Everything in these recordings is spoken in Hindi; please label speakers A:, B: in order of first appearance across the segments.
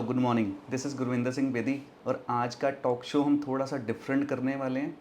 A: Good morning, this is Gurvinder Singh Bedi. और आज का टॉक शो हम थोड़ा सा डिफरेंट करने वाले हैं।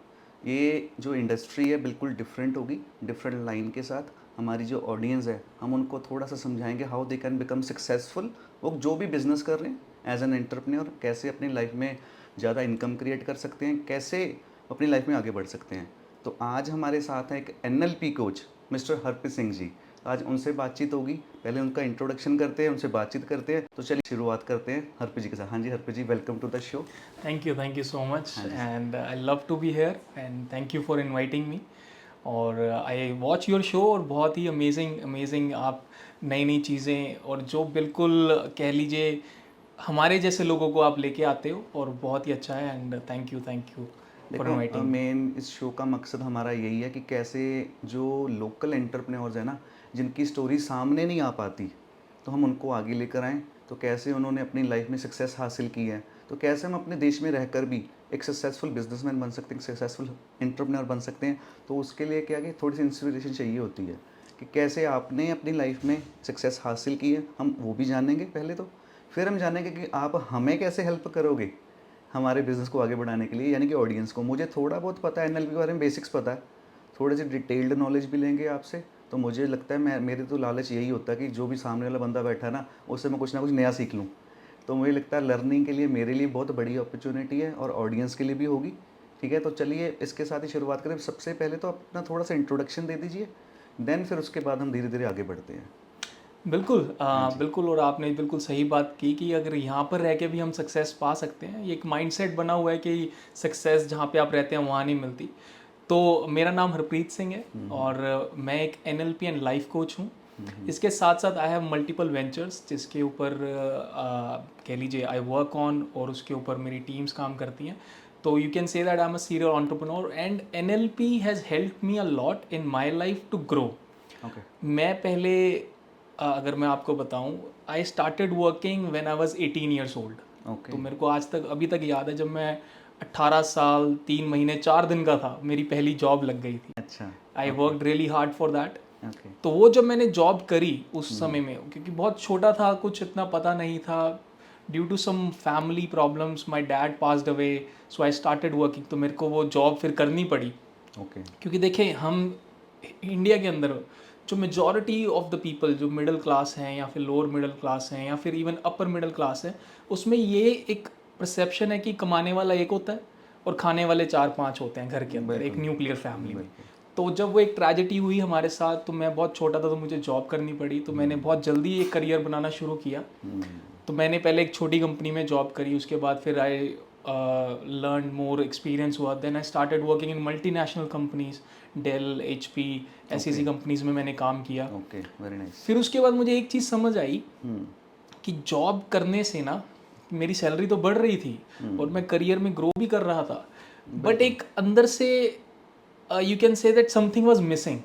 A: ये जो इंडस्ट्री है बिल्कुल डिफरेंट होगी, डिफरेंट लाइन के साथ। हमारी जो ऑडियंस है हम उनको थोड़ा सा समझाएंगे how they can become successful. वो जो भी बिजनेस कर रहे हैं एज एन एंटरप्रेन्योर, कैसे अपनी लाइफ में ज़्यादा इनकम क्रिएट कर सकते हैं, कैसे अपनी लाइफ में आगे बढ़ सकते हैं। तो आज हमारे साथ हैं एक NLP coach mister Harpreet Singh ji. आज उनसे बातचीत होगी। पहले उनका इंट्रोडक्शन करते हैं, उनसे बातचीत करते हैं। तो चलिए शुरुआत करते हैं हरप्रीत जी के साथ। हाँ जी Harpreet ji, welcome to the show.
B: Thank you so much,
A: हाँ जी।
B: and I love to be here, and thank you for inviting me. और आई वॉच योर शो, और बहुत ही अमेजिंग आप नई नई चीज़ें और जो बिल्कुल कह लीजिए हमारे जैसे लोगों को आप लेके आते हो, और बहुत ही अच्छा है। एंड थैंक यू फॉर
A: देखो,
B: इनवाइटिंग मी।
A: मेन इस शो का मकसद हमारा यही है कि कैसे जो लोकल एंटरप्रेन्योर्स हैं ना, जिनकी स्टोरी सामने नहीं आ पाती, तो हम उनको आगे लेकर आएँ। तो कैसे उन्होंने अपनी लाइफ में सक्सेस हासिल की है, तो कैसे हम अपने देश में रहकर भी एक सक्सेसफुल बिजनेसमैन बन सकते हैं, सक्सेसफुल एंटरप्रेन्योर बन सकते हैं। तो उसके लिए क्या कि थोड़ी सी इंस्पिरेशन चाहिए होती है कि कैसे आपने अपनी लाइफ में सक्सेस हासिल की है, हम वो भी जानेंगे पहले तो। फिर हम जानेंगे कि आप हमें कैसे हेल्प करोगे हमारे बिज़नेस को आगे बढ़ाने के लिए, यानी कि ऑडियंस को। मुझे थोड़ा बहुत पता है NLP के बारे में, बेसिक्स पता है, थोड़े से डिटेल्ड नॉलेज भी लेंगे आपसे। तो मुझे लगता है मेरे तो लालच यही होता है कि जो भी सामने वाला बंदा बैठा है ना, उससे मैं कुछ ना कुछ नया सीख लूँ। तो मुझे लगता है लर्निंग के लिए मेरे लिए बहुत बड़ी अपॉर्चुनिटी है और ऑडियंस के लिए भी होगी। ठीक है, तो चलिए इसके साथ ही शुरुआत करें। सबसे पहले तो अपना थोड़ा सा इंट्रोडक्शन दे दीजिए, देन फिर उसके बाद हम धीरे धीरे आगे बढ़ते हैं।
B: बिल्कुल
A: हाँ जी।
B: बिल्कुल, और आपने बिल्कुल सही बात की कि अगर यहाँ पर रह के भी हम सक्सेस पा सकते हैं। ये एक माइंडसेट बना हुआ है कि सक्सेस जहाँ पे आप रहते हैं वहाँ नहीं मिलती। तो मेरा नाम हरप्रीत सिंह है, और मैं एक NLP एंड लाइफ कोच हूँ। इसके साथ साथ आई हैव मल्टीपल वेंचर्स जिसके ऊपर कह लीजिए आई वर्क ऑन, और उसके ऊपर मेरी टीम्स काम करती हैं। तो you can say that I am a serial entrepreneur, and NLP has helped me a lot in my life to grow.
A: Okay.
B: मैं पहले अगर मैं आपको बताऊं, I started working when I was 18 years old.
A: Okay.
B: तो मेरे को आज तक अभी तक याद है, जब मैं 18 साल 3 महीने 4 दिन का था, मेरी पहली जॉब लग गई थी।
A: अच्छा।
B: I
A: okay.
B: Worked really hard for that.
A: Okay.
B: तो वो जब मैंने जॉब करी उस समय में, क्योंकि बहुत छोटा था, कुछ इतना पता नहीं था, due to some family problems my dad passed away, so I started working. तो मेरे को वो जॉब फिर करनी पड़ी,
A: ओके।
B: क्योंकि देखें हम इंडिया के अंदर जो मेजॉरिटी ऑफ द पीपल जो मिडिल क्लास हैं, या फिर लोअर मिडिल क्लास हैं, या फिर इवन अपर मिडिल क्लास है, उसमें ये एक परसेप्शन है कि कमाने वाला एक होता है और खाने वाले 4-5 होते हैं घर के अंदर, एक
A: बिल्कुल।
B: न्यूक्लियर फैमिली में।
A: बिल्कुल।
B: तो जब वो एक ट्रेजेडी हुई हमारे साथ, तो मैं बहुत छोटा था, तो मुझे जॉब करनी पड़ी। तो मैंने बहुत जल्दी एक करियर बनाना शुरू किया। तो मैंने पहले एक छोटी कंपनी में जॉब करी, उसके बाद फिर आई लर्न मोर, एक्सपीरियंस हुआ। Then I started working in multinational companies, Dell, HP, ऐसी कंपनीज में मैंने काम किया।
A: Okay, very nice.
B: फिर उसके बाद मुझे एक चीज़ समझ आई कि जॉब करने से ना मेरी सैलरी तो बढ़ रही थी और मैं करियर में ग्रो भी कर रहा था, बट एक अंदर से you can say that something was missing.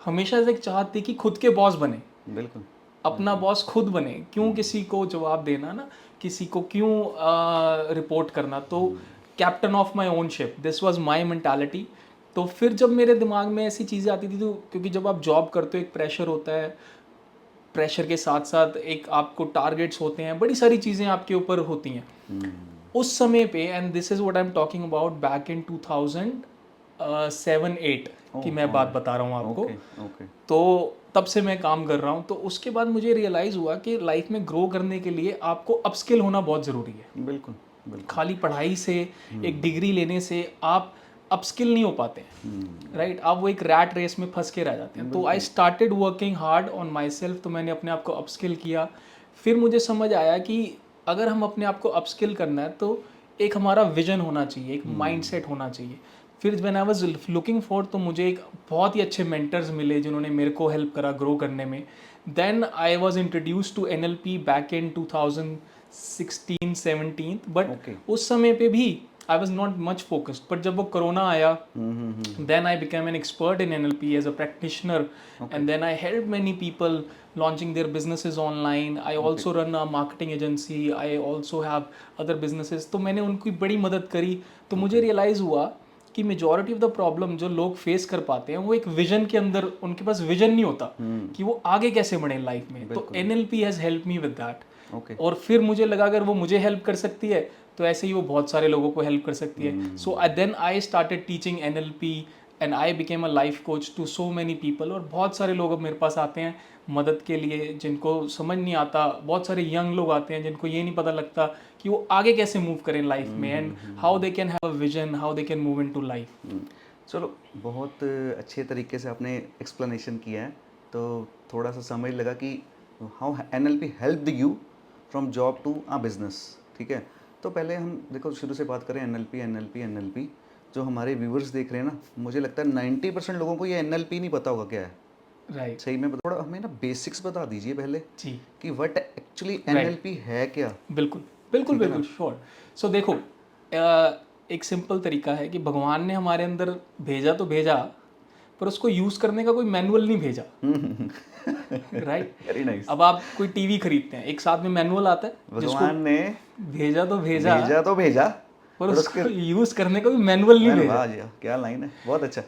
B: हमेशा से एक चाहत थी कि खुद के बॉस बने,
A: बिल्कुल।
B: अपना बॉस खुद बने। क्यों किसी को जवाब देना ना, किसी को क्यों रिपोर्ट करना। तो captain of my own ship, this was my mentality. तो फिर जब मेरे दिमाग में ऐसी चीज़ें आती थी, तो क्योंकि जब आप जॉब करते हो एक प्रेशर होता है, प्रेशर के साथ साथ एक आपको टारगेट्स होते हैं, बड़ी सारी चीज़ें आपके ऊपर होती हैं उस समय पे। And this is what I am talking about back in 2007-8 की मैं बात बता रहा हूँ आपको।
A: ओके। ओके।
B: तो तब से मैं काम कर रहा हूँ। तो उसके बाद मुझे रियलाइज़ हुआ कि लाइफ में ग्रो करने के लिए आपको अपस्किल होना बहुत ज़रूरी है।
A: बिल्कुल। बिल्कुल।
B: खाली पढ़ाई से, एक डिग्री लेने से आप अपस्किल नहीं हो पाते हैं, राइट। आप वो एक रैट रेस में फंस के रह जाते हैं। तो आई started working hard on my self. तो मैंने अपने आप को अपस्किल किया। फिर मुझे समझ आया कि अगर हम अपने आप को अपस्किल करना है, तो एक हमारा विजन होना चाहिए, एक माइंडसेट होना चाहिए। फिर when I was looking for, तो मुझे एक बहुत ही अच्छे मेंटर्स मिले जिन्होंने मेरे को हेल्प करा ग्रो करने में। Then I was introduce to NLP back in 2016-17, but
A: okay.
B: उस समय पे भी I was not much focused. But जब वो कोरोना आया, then I became an expert in NLP as a practitioner, and then I help many people launching their businesses online. I also run a marketing agency. I also have other businesses. तो मैंने उनकी बड़ी मदद करी। तो मुझे रियलाइज़ हुआ कि मेजॉरिटी ऑफ द प्रॉब्लम जो लोग फेस कर पाते हैं, वो एक विजन के अंदर, उनके पास विजन नहीं होता कि वो आगे कैसे बढ़े लाइफ में। तो NLP has help me with that.
A: Okay
B: और फिर मुझे लगा अगर वो मुझे हेल्प कर सकती है तो ऐसे ही वो बहुत सारे लोगों को हेल्प कर सकती है. So then I started teaching NLP and I became a life coach to so many people. और बहुत सारे लोग अब मेरे पास आते हैं मदद के लिए जिनको समझ नहीं आता. बहुत सारे यंग लोग आते हैं जिनको ये नहीं पता लगता कि वो आगे कैसे मूव करें लाइफ में and how they can have a vision, how they can move into life.
A: चलो, बहुत अच्छे तरीके से आपने एक्सप्लेनेशन किया है, तो थोड़ा सा समझ लगा कि how NLP help you from job to a business. ठीक है, तो पहले हम देखो शुरू से बात करें NLP. जो हमारे व्यूअर्स देख रहे हैं ना, मुझे लगता है 90% लोगों को ये NLP नहीं पता होगा क्या है.
B: राइट.
A: सही में थोड़ा हमें ना बेसिक्स बता दीजिए पहले
B: जी.
A: कि व्हाट एक्चुअली NLP है क्या.
B: बिल्कुल बिल्कुल बिल्कुल श्योर. सो देखो एक सिंपल तरीका है कि भगवान ने हमारे अंदर भेजा तो भेजा पर उसको यूज़ करने का कोई मैनुअल नहीं भेजा. राइट.
A: Very nice.
B: अब आप कोई टीवी खरीदते हैं, एक साथ में मैनुअल आता है
A: भगवान ने
B: भेजा तो भेजा पर उसको यूज़ करने का भी मैनुअल नहीं भेजा.
A: वाह जी, क्या लाइन है, बहुत अच्छा.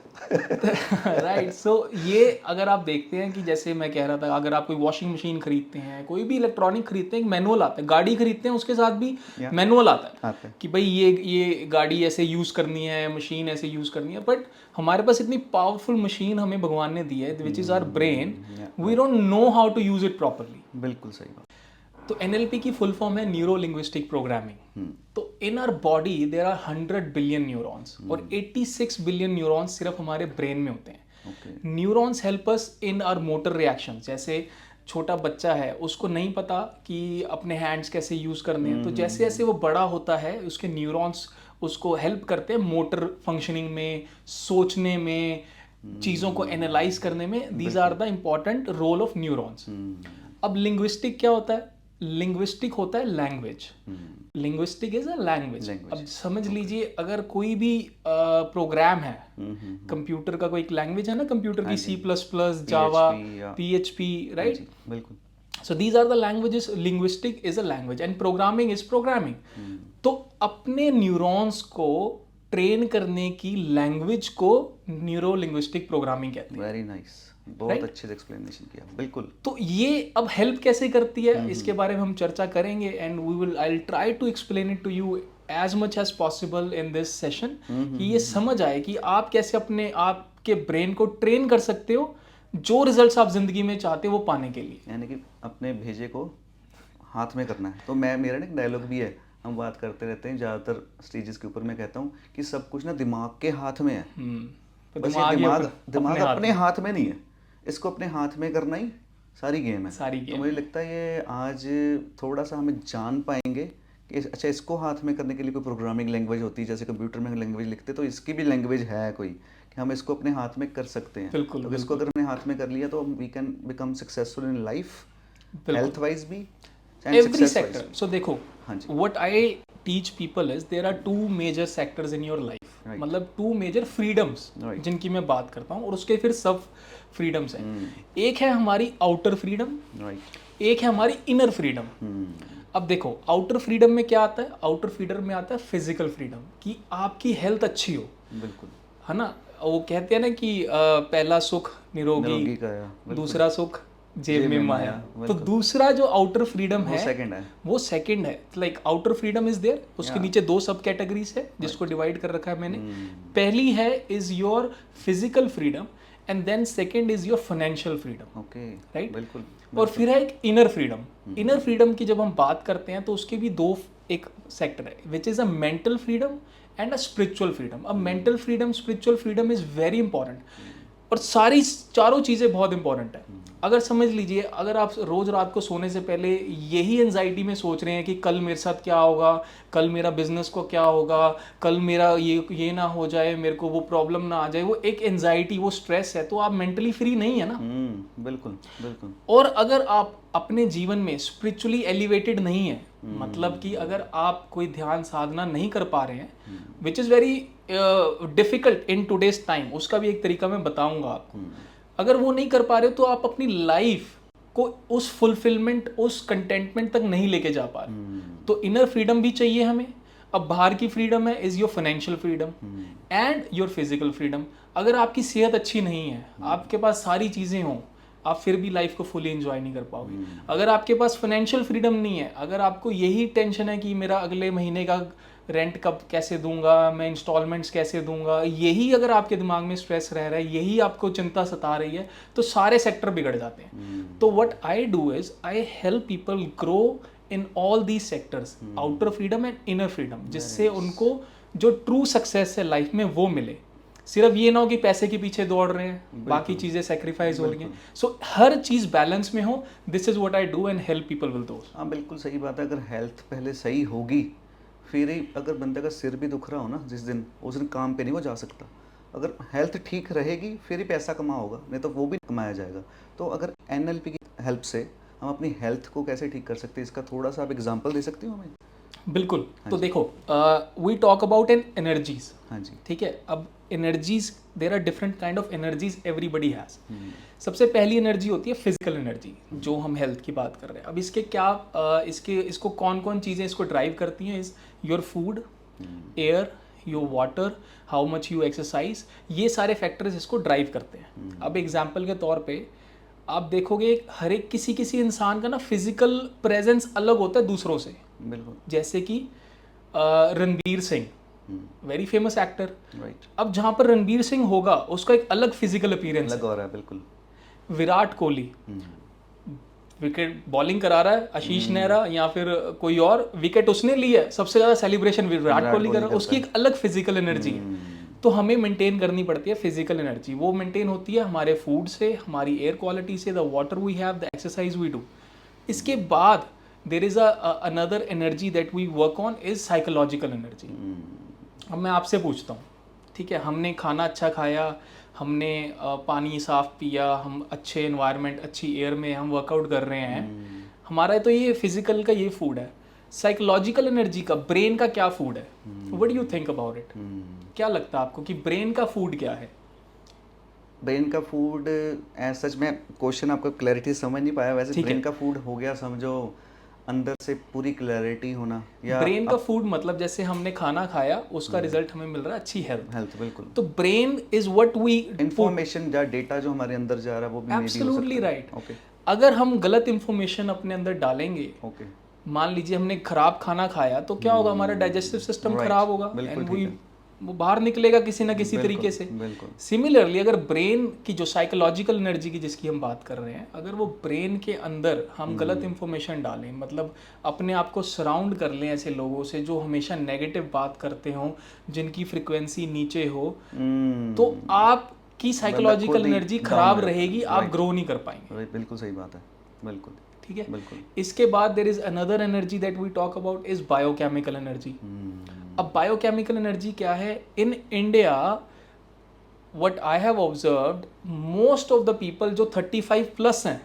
B: राइट. सो ये अगर आप देखते हैं कि जैसे मैं कह रहा था, अगर आप कोई वॉशिंग मशीन खरीदते हैं, कोई भी इलेक्ट्रॉनिक खरीदते हैं, एक मैनुअल आता है. गाड़ी खरीदते हैं उसके साथ भी मैनुअल आता है कि भाई ये गाड़ी ऐसे यूज़ करनी है, मशीन ऐसे यूज़ करनी है. बट हमारे पास इतनी पावरफुल मशीन हमें भगवान ने दी है which is our brain. We don't know how to use it properly.
A: बिल्कुल सही बात.
B: तो NLP की फुल फॉर्म है न्यूरो लिंग्विस्टिक प्रोग्रामिंग. तो in our body there are 100 billion neurons और 86 बिलियन न्यूरॉन्स सिर्फ हमारे ब्रेन में होते हैं. Neurons help us in our motor reaction. जैसे छोटा बच्चा है, उसको नहीं पता कि अपने हैंड्स कैसे यूज़ करने हैं, तो जैसे जैसे वो बड़ा होता है उसके न्यूरॉन्स उसको हेल्प करते हैं मोटर फंक्शनिंग में, सोचने में, चीज़ों को एनालाइज करने में. These are the important role of neurons. अब लिंग्विस्टिक क्या होता है? लिंग्विस्टिक होता है language. Linguistic is a language. अब समझ लीजिए अगर कोई भी प्रोग्राम है, कंप्यूटर का कोई एक लैंग्वेज है ना, कंप्यूटर की C++, जावा, PHP, राइट.
A: बिल्कुल.
B: So these are the languages. Linguistic is a language and programming is programming. तो अपने न्यूरॉन्स को ट्रेन करने की लैंग्वेज को न्यूरो लिंग्विस्टिक प्रोग्रामिंग कहते हैं.
A: Very nice. बहुत अच्छे से एक्सप्लेनेशन किया. बिल्कुल.
B: तो ये अब हेल्प कैसे करती है इसके बारे में हम चर्चा करेंगे and I will try to explain it to you as much as possible in this session कि ये समझ आए कि आप कैसे अपने आपके ब्रेन को ट्रेन कर सकते हो जो रिजल्ट्स आप जिंदगी में चाहते हो वो पाने के लिए.
A: यानी कि अपने भेजे को हाथ में करना है. तो मेरा ना एक डायलॉग भी है, हम बात करते रहते हैं ज़्यादातर स्टेजेस के ऊपर. मैं कहता हूँ कि सब कुछ ना दिमाग के हाथ में है.
B: तो
A: बस ये दिमाग अपने हाथ में नहीं है, इसको अपने हाथ में करना ही सारी गेम है. तो मुझे लगता है ये आज थोड़ा सा हमें जान पाएंगे कि अच्छा इसको हाथ में करने के लिए कोई प्रोग्रामिंग लैंग्वेज होती है, जैसे कंप्यूटर में लैंग्वेज लिखते तो इसकी भी लैंग्वेज है कोई कि हम इसको अपने हाथ में कर सकते हैं. तो इसको अगर हमने हाथ में कर लिया तो we can become successful in life, health wise भी,
B: एवरी सेक्टर. सो देखो, what I teach people is there are 2 major sectors in your life. मतलब 2 मेजर फ्रीडम्स जिनकी मैं बात करता हूँ और उसके फिर सब फ्रीडम्स हैं. एक है हमारी आउटर फ्रीडम, एक है हमारी इनर फ्रीडम. अब देखो आउटर फ्रीडम में क्या आता है? आउटर फ्रीडम में आता है फिजिकल फ्रीडम कि आपकी हेल्थ अच्छी हो. बिल्कुल, है ना. वो कहते हैं ना कि पहला सुख निरोगी का, दूसरा सुख जेब में माया. तो दूसरा जो आउटर फ्रीडम है वो सेकंड है. Like outer freedom is there, उसके नीचे 2 सब कैटेगरीज है जिसको डिवाइड कर रखा है मैंने. पहली है is your physical freedom and then second is your financial freedom. Okay, right. बिल्कुल. और फिर है एक इनर फ्रीडम. इनर फ्रीडम की जब हम बात करते हैं तो उसके भी 2 एक सेक्टर है which is a mental freedom and a spiritual freedom. अब mental freedom, spiritual freedom is very important और सारी चारों चीज़ें बहुत इंपॉर्टेंट है. अगर समझ लीजिए, अगर आप रोज़ रात को सोने से पहले यही एंजाइटी में सोच रहे हैं कि कल मेरे साथ क्या होगा, कल मेरा बिजनेस को क्या होगा, कल मेरा ये ना हो जाए, मेरे को वो प्रॉब्लम ना आ जाए, वो एक एंजाइटी, वो स्ट्रेस है, तो आप मेंटली फ्री नहीं है ना. बिल्कुल बिल्कुल. और अगर आप अपने जीवन में स्पिरिचुअली एलिवेटेड नहीं है, मतलब कि अगर आप कोई ध्यान साधना नहीं कर पा रहे हैं, which is very difficult in today's time, उसका भी एक तरीका मैं बताऊंगा आपको. अगर वो नहीं कर पा रहे हो तो आप अपनी लाइफ को उस फुलफिलमेंट, उस कंटेंटमेंट तक नहीं लेके जा पा रहे. तो इनर फ्रीडम भी चाहिए हमें. अब बाहर की फ्रीडम है is your financial freedom and your physical freedom. अगर आपकी सेहत अच्छी नहीं है, आपके पास सारी चीज़ें हों आप फिर भी लाइफ को फुली एंजॉय नहीं कर पाओगे। अगर आपके पास फाइनेंशियल फ्रीडम नहीं है, अगर आपको यही टेंशन है कि मेरा अगले महीने का रेंट कब कैसे दूंगा, मैं इंस्टॉलमेंट्स कैसे दूंगा, यही अगर आपके दिमाग में स्ट्रेस रह रहा है, यही आपको चिंता सता रही है, तो सारे सेक्टर बिगड़ जाते हैं। तो what I do is I help people grow in all these sectors, outer freedom and inner freedom, जिससे उनको जो ट्रू सक्सेस है लाइफ में वो मिले। सिर्फ ये ना हो कि पैसे के पीछे दौड़ रहे हैं, बाकी चीज़ें सेक्रीफाइस हो रही हैं। सो हर चीज़ बैलेंस में हो, this is what I do and help people with those.
A: हाँ बिल्कुल सही बात है। अगर हेल्थ पहले सही होगी, फिर ही अगर बंदे का सिर भी दुख रहा हो ना जिस दिन, उस दिन काम पे नहीं वो जा सकता। अगर हेल्थ ठीक रहेगी फिर ही पैसा कमा होगा, नहीं तो वो भी कमाया जाएगा। तो अगर NLP की हेल्प से हम अपनी हेल्थ को कैसे ठीक कर सकते हैं, इसका थोड़ा सा आप एग्जांपल दे सकते हो हमें?
B: बिल्कुल। तो देखो, we talk about an energies.
A: हाँ जी।
B: ठीक है, अब energies, there are different kind of energies everybody has. सबसे पहली एनर्जी होती है फिजिकल एनर्जी, जो हम हेल्थ की बात कर रहे हैं। अब इसके क्या इसको कौन कौन चीज़ें इसको ड्राइव करती हैं? Is your food, air, your water, how much you exercise, ये सारे फैक्टर्स इसको ड्राइव करते हैं। अब एग्जाम्पल के तौर पे आप देखोगे हर एक किसी इंसान का ना फिजिकल प्रेजेंस अलग होता है दूसरों से।
A: बिल्कुल।
B: जैसे कि Ranbir Singh, very famous actor,
A: right.
B: अब जहाँ पर रणबीर सिंह होगा उसका एक अलग फिजिकल अपीयरेंस
A: अलग हो रहा है। बिल्कुल।
B: विराट कोहली विकेट बॉलिंग करा रहा है, आशीष नेहरा या फिर कोई और, विकेट उसने ली है, सबसे ज्यादा सेलिब्रेशन विराट कोहली कर रहा है, उसकी एक अलग फिजिकल एनर्जी है। तो हमें मेंटेन करनी पड़ती है फिजिकल एनर्जी। वो मेंटेन होती है हमारे फूड से, हमारी एयर क्वालिटी से, the water we have, the exercise we do. इसके बाद there is another energy that we work on, is psychological energy. अब मैं आपसे पूछता हूँ, ठीक है, हमने खाना अच्छा खाया, हमने पानी साफ पिया, हम अच्छे एनवायरनमेंट, अच्छी एयर में हम वर्कआउट कर रहे हैं, हमारा तो ये फिजिकल का ये फूड है। साइकोलॉजिकल एनर्जी का, ब्रेन का क्या फूड है? What do you think about it? क्या लगता है आपको कि ब्रेन का फूड क्या है?
A: ब्रेन का फूड, सच में क्वेश्चन आपका क्लैरिटी समझ नहीं पाया। वैसे ब्रेन का फूड हो गया समझो अंदर से पूरी क्लैरिटी होना, या
B: ब्रेन का फूड मतलब जैसे हमने खाना खाया, उसका रिजल्ट हमें मिल रहा है अच्छी हेल्थ।
A: बिल्कुल।
B: तो brain is what we,
A: information या डेटा जो हमारे अंदर जा रहा है वो भी
B: एब्सोल्युटली राइट।
A: ओके।
B: अगर हम गलत इंफॉर्मेशन अपने अंदर डालेंगे,
A: ओके,
B: मान लीजिए हमने खराब खाना खाया, तो क्या होगा? हमारा डाइजेस्टिव सिस्टम खराब होगा एंड वो बाहर निकलेगा किसी ना किसी तरीके से। सिमिलरली अगर ब्रेन की जो साइकोलॉजिकल एनर्जी की जिसकी हम बात कर रहे हैं, अगर वो ब्रेन के अंदर हम गलत इंफॉर्मेशन डालें, मतलब अपने आप को सराउंड कर लें ऐसे लोगों से जो हमेशा नेगेटिव बात करते हों, जिनकी फ्रिक्वेंसी नीचे हो, तो आपकी साइकोलॉजिकल एनर्जी खराब रहेगी, आप ग्रो नहीं कर पाएंगे।
A: बिल्कुल सही बात है। बिल्कुल
B: ठीक है।
A: बिल्कुल।
B: इसके बाद there is another energy that we talk about, is biochemical energy. अब बायोकेमिकल एनर्जी क्या है? In India what I have observed, most of the people जो 35 प्लस हैं,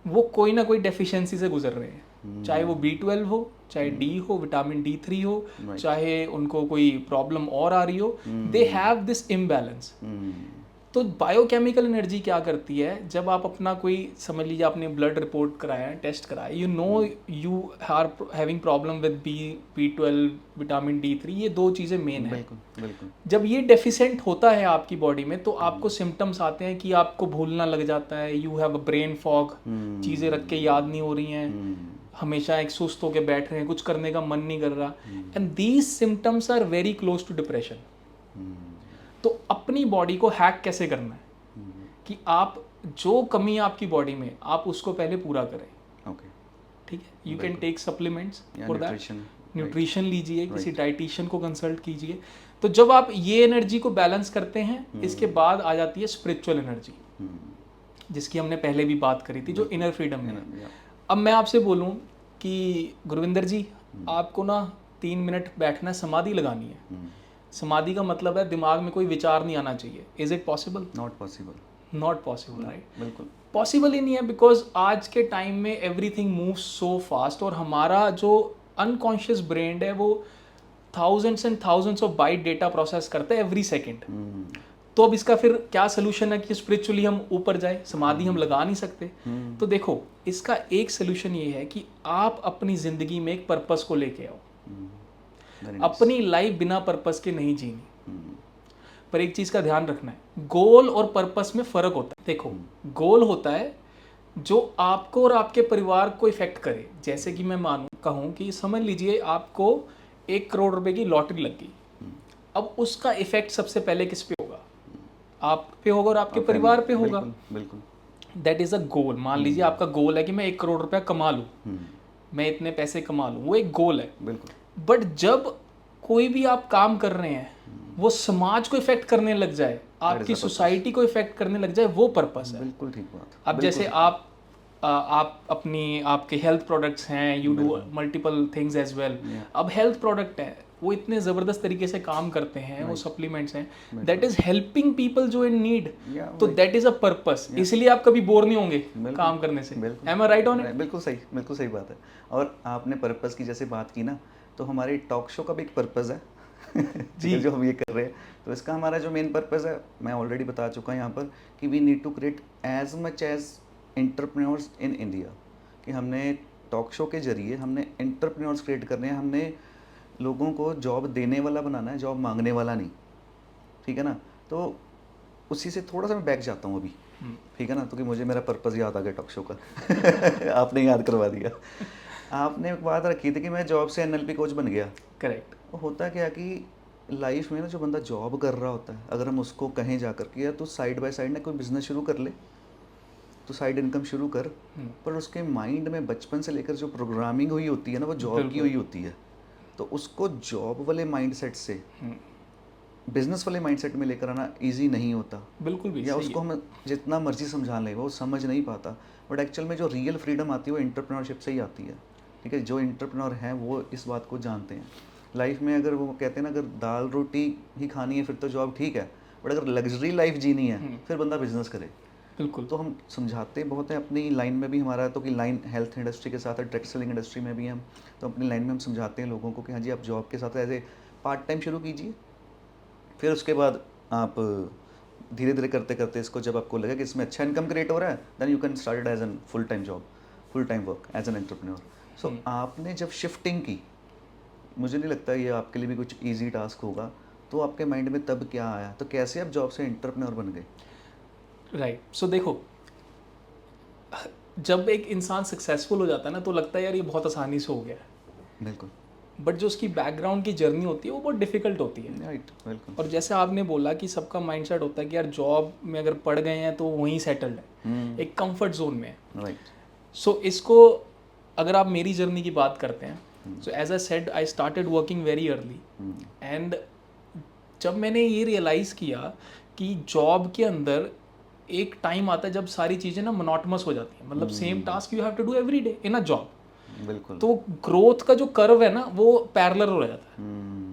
B: वो कोई ना कोई डेफिशिएंसी से गुजर रहे हैं। चाहे वो B12 हो, चाहे D हो, विटामिन D3 हो, चाहे उनको कोई प्रॉब्लम और आ रही हो, दे हैव दिस इम्बैलेंस। तो बायोकेमिकल एनर्जी क्या करती है? जब आप अपना कोई, समझ लीजिए आपने ब्लड रिपोर्ट कराया, टेस्ट कराया, you know you are having problem with B12, vitamin D3, ये दो चीज़ें मेन है।
A: बिल्कुल।
B: जब ये डेफिशिएंट होता है आपकी बॉडी में, तो आपको सिम्टम्स आते हैं कि आपको भूलना लग जाता है, you have a brain fog, चीज़ें रख के याद नहीं हो रही हैं, हमेशा एक सुस्त होकर बैठ रहे हैं, कुछ करने का मन नहीं कर रहा, and these symptoms are very close to depression. तो अपनी बॉडी को हैक कैसे करना है कि आप जो कमी है आपकी बॉडी में, आप उसको पहले पूरा करें।
A: ओके,
B: ठीक है। You can take supplements for that, nutrition लीजिए, किसी डाइटिशियन को कंसल्ट कीजिए। तो जब आप ये एनर्जी को बैलेंस करते हैं, इसके बाद आ जाती है स्पिरिचुअल एनर्जी, जिसकी हमने पहले भी बात करी थी, जो इनर फ्रीडम में है। अब मैं आपसे बोलूं कि गुरविंदर जी, आपको ना 3 मिनट बैठना, समाधि लगानी है। समाधि का मतलब है दिमाग में कोई विचार नहीं आना चाहिए। Is it possible?
A: Not possible.
B: Not possible, right?
A: बिल्कुल
B: पॉसिबल ही नहीं है, बिकॉज आज के टाइम में एवरीथिंग मूव्स सो फास्ट, और हमारा जो अनकॉन्शियस ब्रेन है वो thousands and thousands of byte data process करता है एवरी सेकेंड। तो अब इसका फिर क्या सोल्यूशन है कि स्पिरिचुअली हम ऊपर जाए? समाधि हम लगा नहीं सकते। तो देखो, इसका एक सोल्यूशन ये है कि आप अपनी जिंदगी में एक पर्पस को लेके आओ। अपनी लाइफ बिना पर्पस के नहीं जीनी। पर एक चीज़ का ध्यान रखना है, गोल और पर्पस में फ़र्क होता है। देखो, गोल होता है जो आपको और आपके परिवार को इफेक्ट करे। जैसे कि मैं कहूँ कि समझ लीजिए आपको 1 करोड़ रुपए की लॉटरी लग गई, अब उसका इफेक्ट सबसे पहले किस पे होगा? आप पे होगा और आपके परिवार पे होगा।
A: बिल्कुल।
B: दैट इज़ अ गोल। मान लीजिए आपका गोल है कि मैं 1 करोड़ रुपया कमा लूँ, मैं इतने पैसे कमा लूँ, वो एक गोल है।
A: बिल्कुल।
B: बट जब कोई भी आप काम कर रहे हैं वो समाज को इफेक्ट करने लग जाए, आपकी सोसाइटी को इफेक्ट करने लग जाए, वो पर्पस है।
A: बिल्कुल ठीक बात।
B: अब जैसे आप अपनी आपके हेल्थ प्रोडक्ट्स हैं, you do multiple things as well. अब हेल्थ प्रोडक्ट है, वो इतने ज़बरदस्त तरीके से काम करते हैं, वो सप्लीमेंट्स हैं, दैट इज़ हेल्पिंग पीपल जो इन नीड, तो दैट इज़ अ पर्पस। इसलिए आप कभी बोर नहीं होंगे काम करने से। Am I right on it?
A: बिल्कुल सही बात है। और आपने पर्पस की जैसे बात की ना, तो हमारे टॉक शो का भी एक पर्पस है जी जो हम ये कर रहे हैं, तो इसका हमारा जो मेन पर्पस है मैं ऑलरेडी बता चुका हूँ यहाँ पर कि we need to create as much as entrepreneurs in India. कि हमने टॉक शो के जरिए हमने एंटरप्रेन्योर्स क्रिएट करने हैं, हमने लोगों को जॉब देने वाला बनाना है, जॉब मांगने वाला नहीं। ठीक है ना? तो उसी से थोड़ा सा मैं बैक जाता हूँ अभी, ठीक है ना? तो कि मुझे मेरा पर्पस याद आ गया टॉक शो का आपने याद करवा दिया। आपने एक बात रखी थी कि मैं जॉब से NLP कोच बन गया।
B: करेक्ट।
A: होता क्या कि लाइफ में ना जो बंदा जॉब कर रहा होता है, अगर हम उसको कहें जा कर के यार तू साइड बाय साइड ना कोई बिजनेस शुरू कर ले, तो साइड इनकम शुरू कर, पर उसके माइंड में बचपन से लेकर जो प्रोग्रामिंग हुई होती है ना, वो जॉब की हुई होती है। तो उसको जॉब वाले माइंडसेट से बिजनेस वाले माइंडसेट में लेकर आना इजी नहीं होता।
B: बिल्कुल भी
A: या
B: सही
A: उसको हम जितना मर्जी समझा लें वो समझ नहीं पाता। बट एक्चुअल में जो रियल फ्रीडम आती है वो एंटरप्रेन्योरशिप से ही आती है। ठीक है, जो एंटरप्रेन्योर हैं वो इस बात को जानते हैं। लाइफ में अगर वो कहते हैं ना, अगर दाल रोटी ही खानी है फिर तो जॉब ठीक है, बट अगर लग्जरी लाइफ जीनी है फिर बंदा बिजनेस करे।
B: बिल्कुल।
A: तो हम समझाते बहुत हैं अपनी लाइन में भी, हमारा तो कि लाइन हेल्थ इंडस्ट्री के साथ है, डायरेक्ट सेलिंग इंडस्ट्री में भी हम, तो अपनी लाइन में हम समझाते हैं लोगों को कि हाँ जी आप जॉब के साथ एज ए पार्ट टाइम शुरू कीजिए, फिर उसके बाद आप धीरे धीरे करते करते इसको जब आपको लगे कि इसमें अच्छा इनकम क्रिएट हो रहा है, then you can start it as an full time job, full time work as an entrepreneur. So आपने जब शिफ्टिंग की, मुझे नहीं लगता ये आपके लिए भी कुछ ईजी टास्क होगा, तो आपके माइंड में तब क्या आया, तो कैसे आप जॉब से एंटरप्रेन्योर बन गए?
B: राइट। सो देखो, जब एक इंसान सक्सेसफुल हो जाता है ना, तो लगता है यार ये बहुत आसानी से हो गया है।
A: बिल्कुल।
B: बट जो उसकी बैकग्राउंड की जर्नी होती है वो बहुत डिफिकल्ट होती है।
A: राइट, बिल्कुल।
B: और जैसे आपने बोला कि सबका माइंडसेट होता है कि यार जॉब में अगर पड़ गए हैं तो वहीं सेटल्ड है, एक कंफर्ट जोन में है।
A: राइट।
B: सो इसको अगर आप मेरी जर्नी की बात करते हैं, so as I said I started working very early, and जब मैंने ये रियलाइज़ किया कि जॉब के अंदर एक टाइम आता है जब सारी चीज़ें ना मोनोटोनस हो जाती हैं, मतलब same task you have to do every day in a job,
A: बिल्कुल।
B: तो ग्रोथ का जो कर्व है ना वो पैरेलल हो जाता है,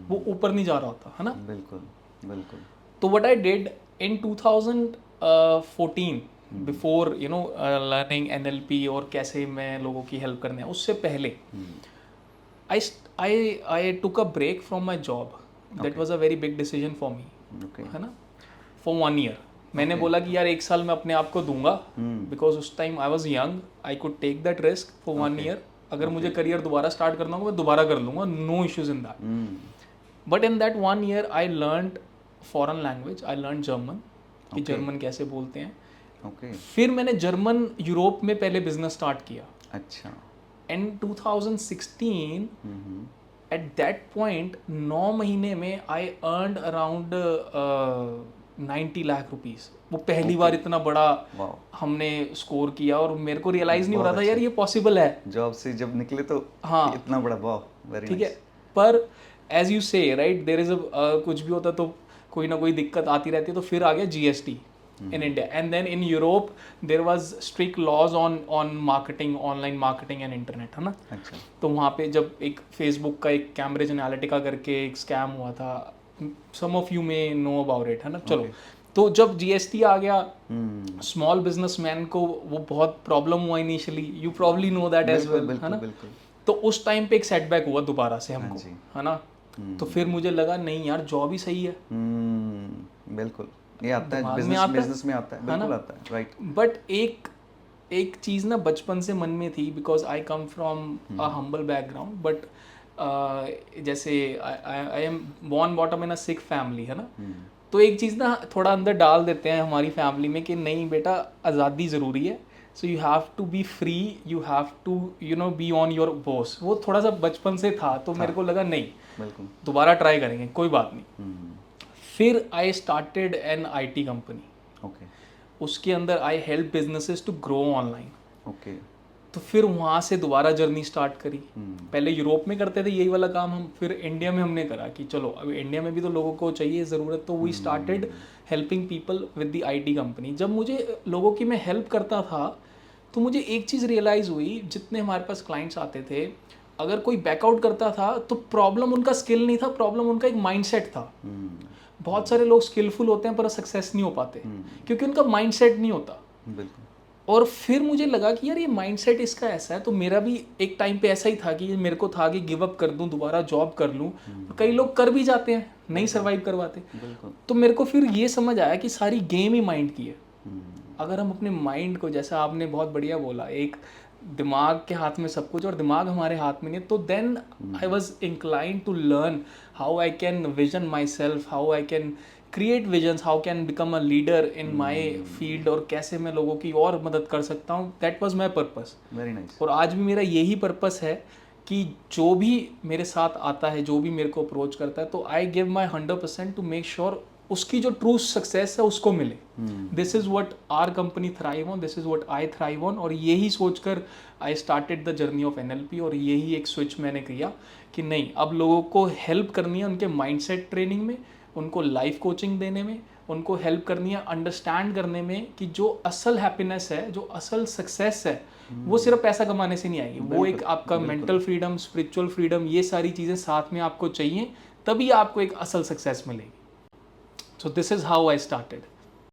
B: वो ऊपर नहीं जा रहा होता है ना।
A: बिल्कुल बिल्कुल।
B: तो what I did in 2014, before you know learning NLP और कैसे मैं लोगों की हेल्प करने हैं, उससे पहले I took a break from my job. That was a very big decision for me, है ना, फॉर 1 ईयर। मैंने बोला कि यार 1 साल मैं अपने आप को दूंगा, बिकॉज उस time I was young, I could take that risk for 1 year. अगर मुझे करियर दोबारा स्टार्ट करना होगा मैं दोबारा कर लूँगा, no issues in that. But in that 1 year I learned foreign language, I learn German, कि जर्मन कैसे बोलते हैं। फिर मैंने जर्मन यूरोप में पहले बिजनेस स्टार्ट किया।
A: अच्छा।
B: इन 2016 एट दैट पॉइंट 9 महीने में आई अर्नड अराउंड 90 लाख रुपीस। वो पहली बार इतना बड़ा हमने स्कोर किया और मेरे को रियलाइज नहीं हो रहा था यार ये पॉसिबल है।
A: जॉब से जब निकले तो
B: हाँ
A: इतना बड़ा, वाह, वेरी
B: ठीक है। पर एज यू से राइट, देयर इज कुछ भी होता तो कोई ना कोई दिक्कत आती रहती है। तो फिर आ गया GST in India, and then in Europe there was strict laws on marketing, online marketing and internet, है ना।
A: अच्छा।
B: तो वहाँ पे जब एक Facebook का एक कैम्ब्रिज एनालिटिका करके एक स्कैम हुआ था, some of you may know about it, है ना। चलो, तो जब GST आ गया, स्मॉल बिजनेसमैन को वो बहुत प्रॉब्लम हुआ initially, you probably know that as well, है ना। तो उस टाइम पे एक सेटबैक हुआ दोबारा से हमको, है ना। तो फिर मुझे लगा नहीं यार जॉब ही सही है।
A: बिल्कुल, ये आता है बिजनेस में आता है, बिल्कुल आता है, राइट।
B: बट एक चीज़ ना बचपन से मन में थी, because I come from a humble background, but जैसे I am born bottom in a Sikh family, है ना। तो एक चीज़ ना थोड़ा अंदर डाल देते हैं हमारी फैमिली में कि नहीं बेटा, आज़ादी ज़रूरी है, so you have to be free, you have to be on your boss. वो थोड़ा सा बचपन से था, तो मेरे को लगा नहीं,
A: बिल्कुल।
B: दोबारा ट्राई करेंगे, कोई बात नहीं।
A: हम्म,
B: फिर I started an IT company.
A: Okay
B: उसके अंदर I help businesses to grow online.
A: Okay.
B: तो फिर वहाँ से दोबारा जर्नी स्टार्ट करी। पहले यूरोप में करते थे यही वाला काम हम, फिर इंडिया में हमने करा कि चलो अब इंडिया में भी तो लोगों को चाहिए ज़रूरत, तो we started helping people with the IT company. जब मुझे लोगों की मैं हेल्प करता था तो मुझे एक चीज़ रियलाइज़ हुई, जितने हमारे पास क्लाइंट्स आते थे, अगर कोई बैकआउट करता था तो प्रॉब्लम उनका स्किल नहीं था, प्रॉब्लम उनका एक माइंडसेट था। बहुत सारे लोग स्किलफुल होते हैं पर सक्सेस नहीं हो पाते क्योंकि उनका माइंडसेट नहीं होता।
A: बिल्कुल।
B: और फिर मुझे लगा कि यार ये माइंडसेट इसका ऐसा है, तो मेरा भी एक टाइम पे ऐसा ही था कि मेरे को था कि गिव अप कर दूं, दोबारा जॉब कर लूं। कई लोग कर भी जाते हैं, नहीं सर्वाइव करवाते। तो मेरे को फिर ये समझ आया कि सारी गेम ही माइंड की है। अगर हम अपने माइंड को, जैसा आपने बहुत बढ़िया बोला, एक दिमाग के हाथ में सब कुछ और दिमाग हमारे हाथ में नहीं, तो then I was incline to learn how I can vision my self, how I can create visions, how can become a leader in my field, और कैसे मैं लोगों की और मदद कर सकता हूँ। That was my purpose.
A: Very nice.
B: और आज भी मेरा यही पर्पस है कि जो भी मेरे साथ आता है, जो भी मेरे को अप्रोच करता है, तो I give my 100% to make sure उसकी जो ट्रू सक्सेस है उसको मिले। This is what our company thrive on, this is what I thrive on. और यही सोचकर I started the journey of NLP। और यही एक स्विच मैंने किया कि नहीं, अब लोगों को हेल्प करनी है उनके माइंडसेट ट्रेनिंग में, उनको लाइफ कोचिंग देने में, उनको हेल्प करनी है अंडरस्टैंड करने में कि जो असल हैप्पीनेस है, जो असल सक्सेस है, वो सिर्फ पैसा कमाने से नहीं आएगी। वो एक आपका मेंटल फ्रीडम, स्पिरिचुअल फ्रीडम, ये सारी चीज़ें साथ में आपको चाहिए, तभी आपको एक असल सक्सेस मिलेगी। So this is how I started.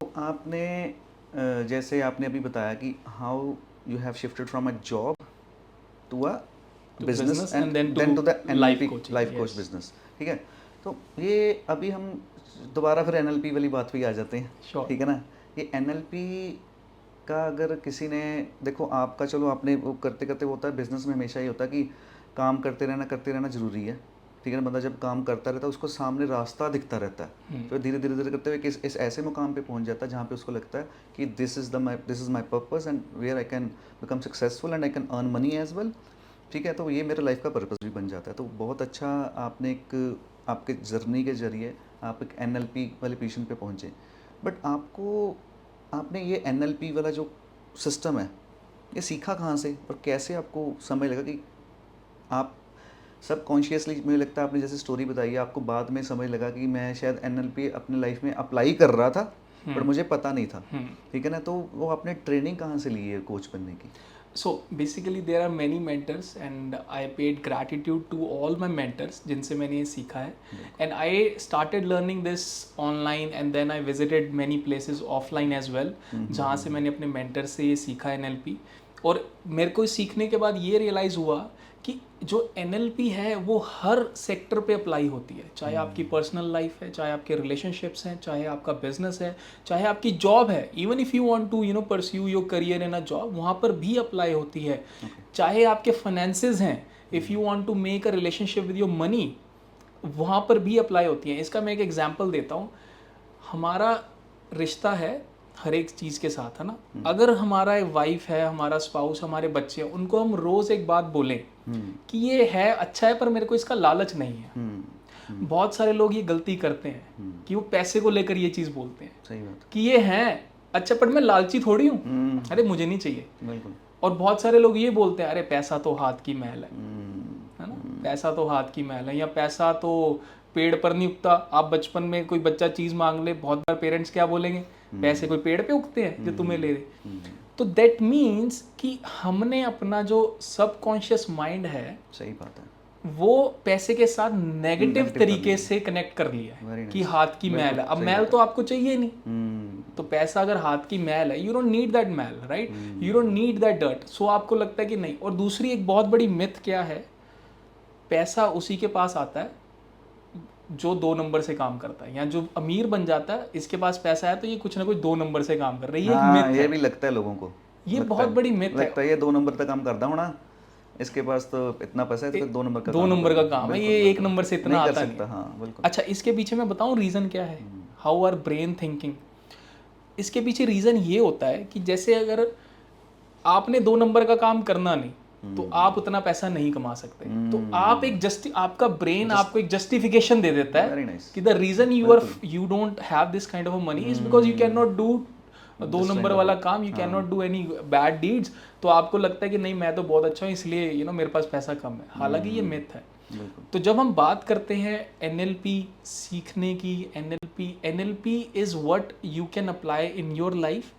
A: तो आपने जैसे आपने अभी बताया कि how you have shifted from a job to a business and then to the NLP life coach business, ठीक है। तो ये अभी हम दोबारा फिर NLP वाली बात पे आ जाते हैं,
B: Sure.
A: ठीक है ना। ये NLP का अगर किसी ने, देखो आपका, चलो आपने वो करते करते वो होता है बिजनेस में, हमेशा ही होता है कि काम करते रहना ज़रूरी है, ठीक है ना। बंदा जब काम करता रहता है उसको सामने रास्ता दिखता रहता है, फिर धीरे धीरे धीरे करते हुए इस ऐसे मुकाम पे पहुंच जाता है जहाँ पे उसको लगता है कि this is my purpose and where I can become successful and I can earn money as well, ठीक है। तो ये मेरा लाइफ का पर्पस भी बन जाता है। तो बहुत अच्छा आपने एक आपके जर्नी के जरिए आप एक NLP वाले पोजीशन पे पहुँचे। बट आपने ये NLP वाला जो सिस्टम है, ये सीखा कहाँ से और कैसे आपको समझ लगा कि आप सबकॉन्शियसली, मुझे लगता है आपने जैसे स्टोरी बताई है, आपको बाद में समझ लगा कि मैं शायद NLP अपने लाइफ में अप्लाई कर रहा था पर मुझे पता नहीं था, ठीक है ना। तो वो आपने ट्रेनिंग कहाँ से ली है कोच बनने की?
B: So basically there are many mentors and I paid gratitude to all my mentors जिनसे मैंने ये सीखा है। And I started learning this online and then I visited many places offline as well, जहाँ से मैंने अपने mentor से ये सीखा NLP। और मेरे को सीखने के बाद ये रियलाइज़ हुआ कि जो NLP है वो हर सेक्टर पे अप्लाई होती है, चाहे आपकी पर्सनल लाइफ है, चाहे आपके रिलेशनशिप्स हैं, चाहे आपका बिजनेस है, चाहे आपकी जॉब है। Even if you want to pursue your career in a job, वहाँ पर भी अप्लाई होती है। चाहे आपके फाइनेंसेस हैं, if you want to make a relationship with your money, वहाँ पर भी अप्लाई होती है। इसका मैं एक एग्जांपल देता हूँ। हमारा रिश्ता है हर एक चीज़ के साथ, है ना। अगर हमारा वाइफ है, हमारा स्पाउस, हमारे बच्चे हैं, उनको हम रोज़ एक बात बोलें कि ये है अच्छा है पर मेरे को इसका लालच नहीं है। बहुत सारे लोग ये गलती करते हैं कि वो पैसे को लेकर ये चीज़ बोलते हैं।
A: सही बात
B: कि ये है अच्छा पर मैं लालची थोड़ी हूँ, अरे मुझे नहीं चाहिए।
A: बिल्कुल।
B: और बहुत सारे लोग ये बोलते हैं अरे पैसा तो हाथ की मैल है ना, पैसा तो हाथ की मैल है, या पैसा तो पेड़ पर नहीं उगता। आप बचपन में कोई बच्चा चीज़ मांग ले, बहुत बार पेरेंट्स क्या बोलेंगे, पैसे कोई पेड़ पे उगते हैं जो तुम्हें ले दे। तो दैट मीन्स कि हमने अपना जो सबकॉन्शियस माइंड है,
A: सही बात है,
B: वो पैसे के साथ नेगेटिव तरीके से कनेक्ट कर लिया है कि हाथ की मैल है। अब मैल तो आपको चाहिए नहीं, तो पैसा अगर हाथ की मैल है, यू डोंट नीड दैट मैल, right, you don't need that dirt. So आपको लगता है कि नहीं। और दूसरी एक बहुत बड़ी मिथ क्या है, पैसा उसी के पास आता है जो 2 नंबर से काम करता है, या जो अमीर बन जाता है, इसके पास पैसा है तो ये कुछ ना कुछ 2 नंबर से काम कर रही है।
A: हाँ,
B: एक मिथ
A: ये
B: है,
A: भी लगता है लोगों को,
B: ये बहुत बड़ी मिथ है।
A: लगता है ये 2 नंबर तक काम करता हूँ ना, इसके पास तो इतना पैसा है तो 2 नंबर का
B: 2 नंबर का काम है, ये 1 नंबर से इतना आता नहीं।
A: हाँ बिल्कुल।
B: अच्छा, इसके पीछे मैं बताऊं रीज़न क्या है। How our brain thinking. इसके पीछे रीज़न ये होता है कि जैसे अगर आपने 2 नंबर का काम करना नहीं तो आप उतना पैसा नहीं कमा सकते। तो आप एक आपका ब्रेन आपको एक जस्टिफिकेशन दे देता
A: Very
B: है
A: nice.
B: कि the reason you don't have this kind of money is because you can not do 2 number वाला काम, you can not do any bad deeds. तो आपको लगता है कि नहीं मैं तो बहुत अच्छा हूँ इसलिए मेरे पास पैसा कम है। हालांकि ये मिथ है। तो जब हम बात करते हैं एनएलपी सीखने की, NLP is what you can apply in your life,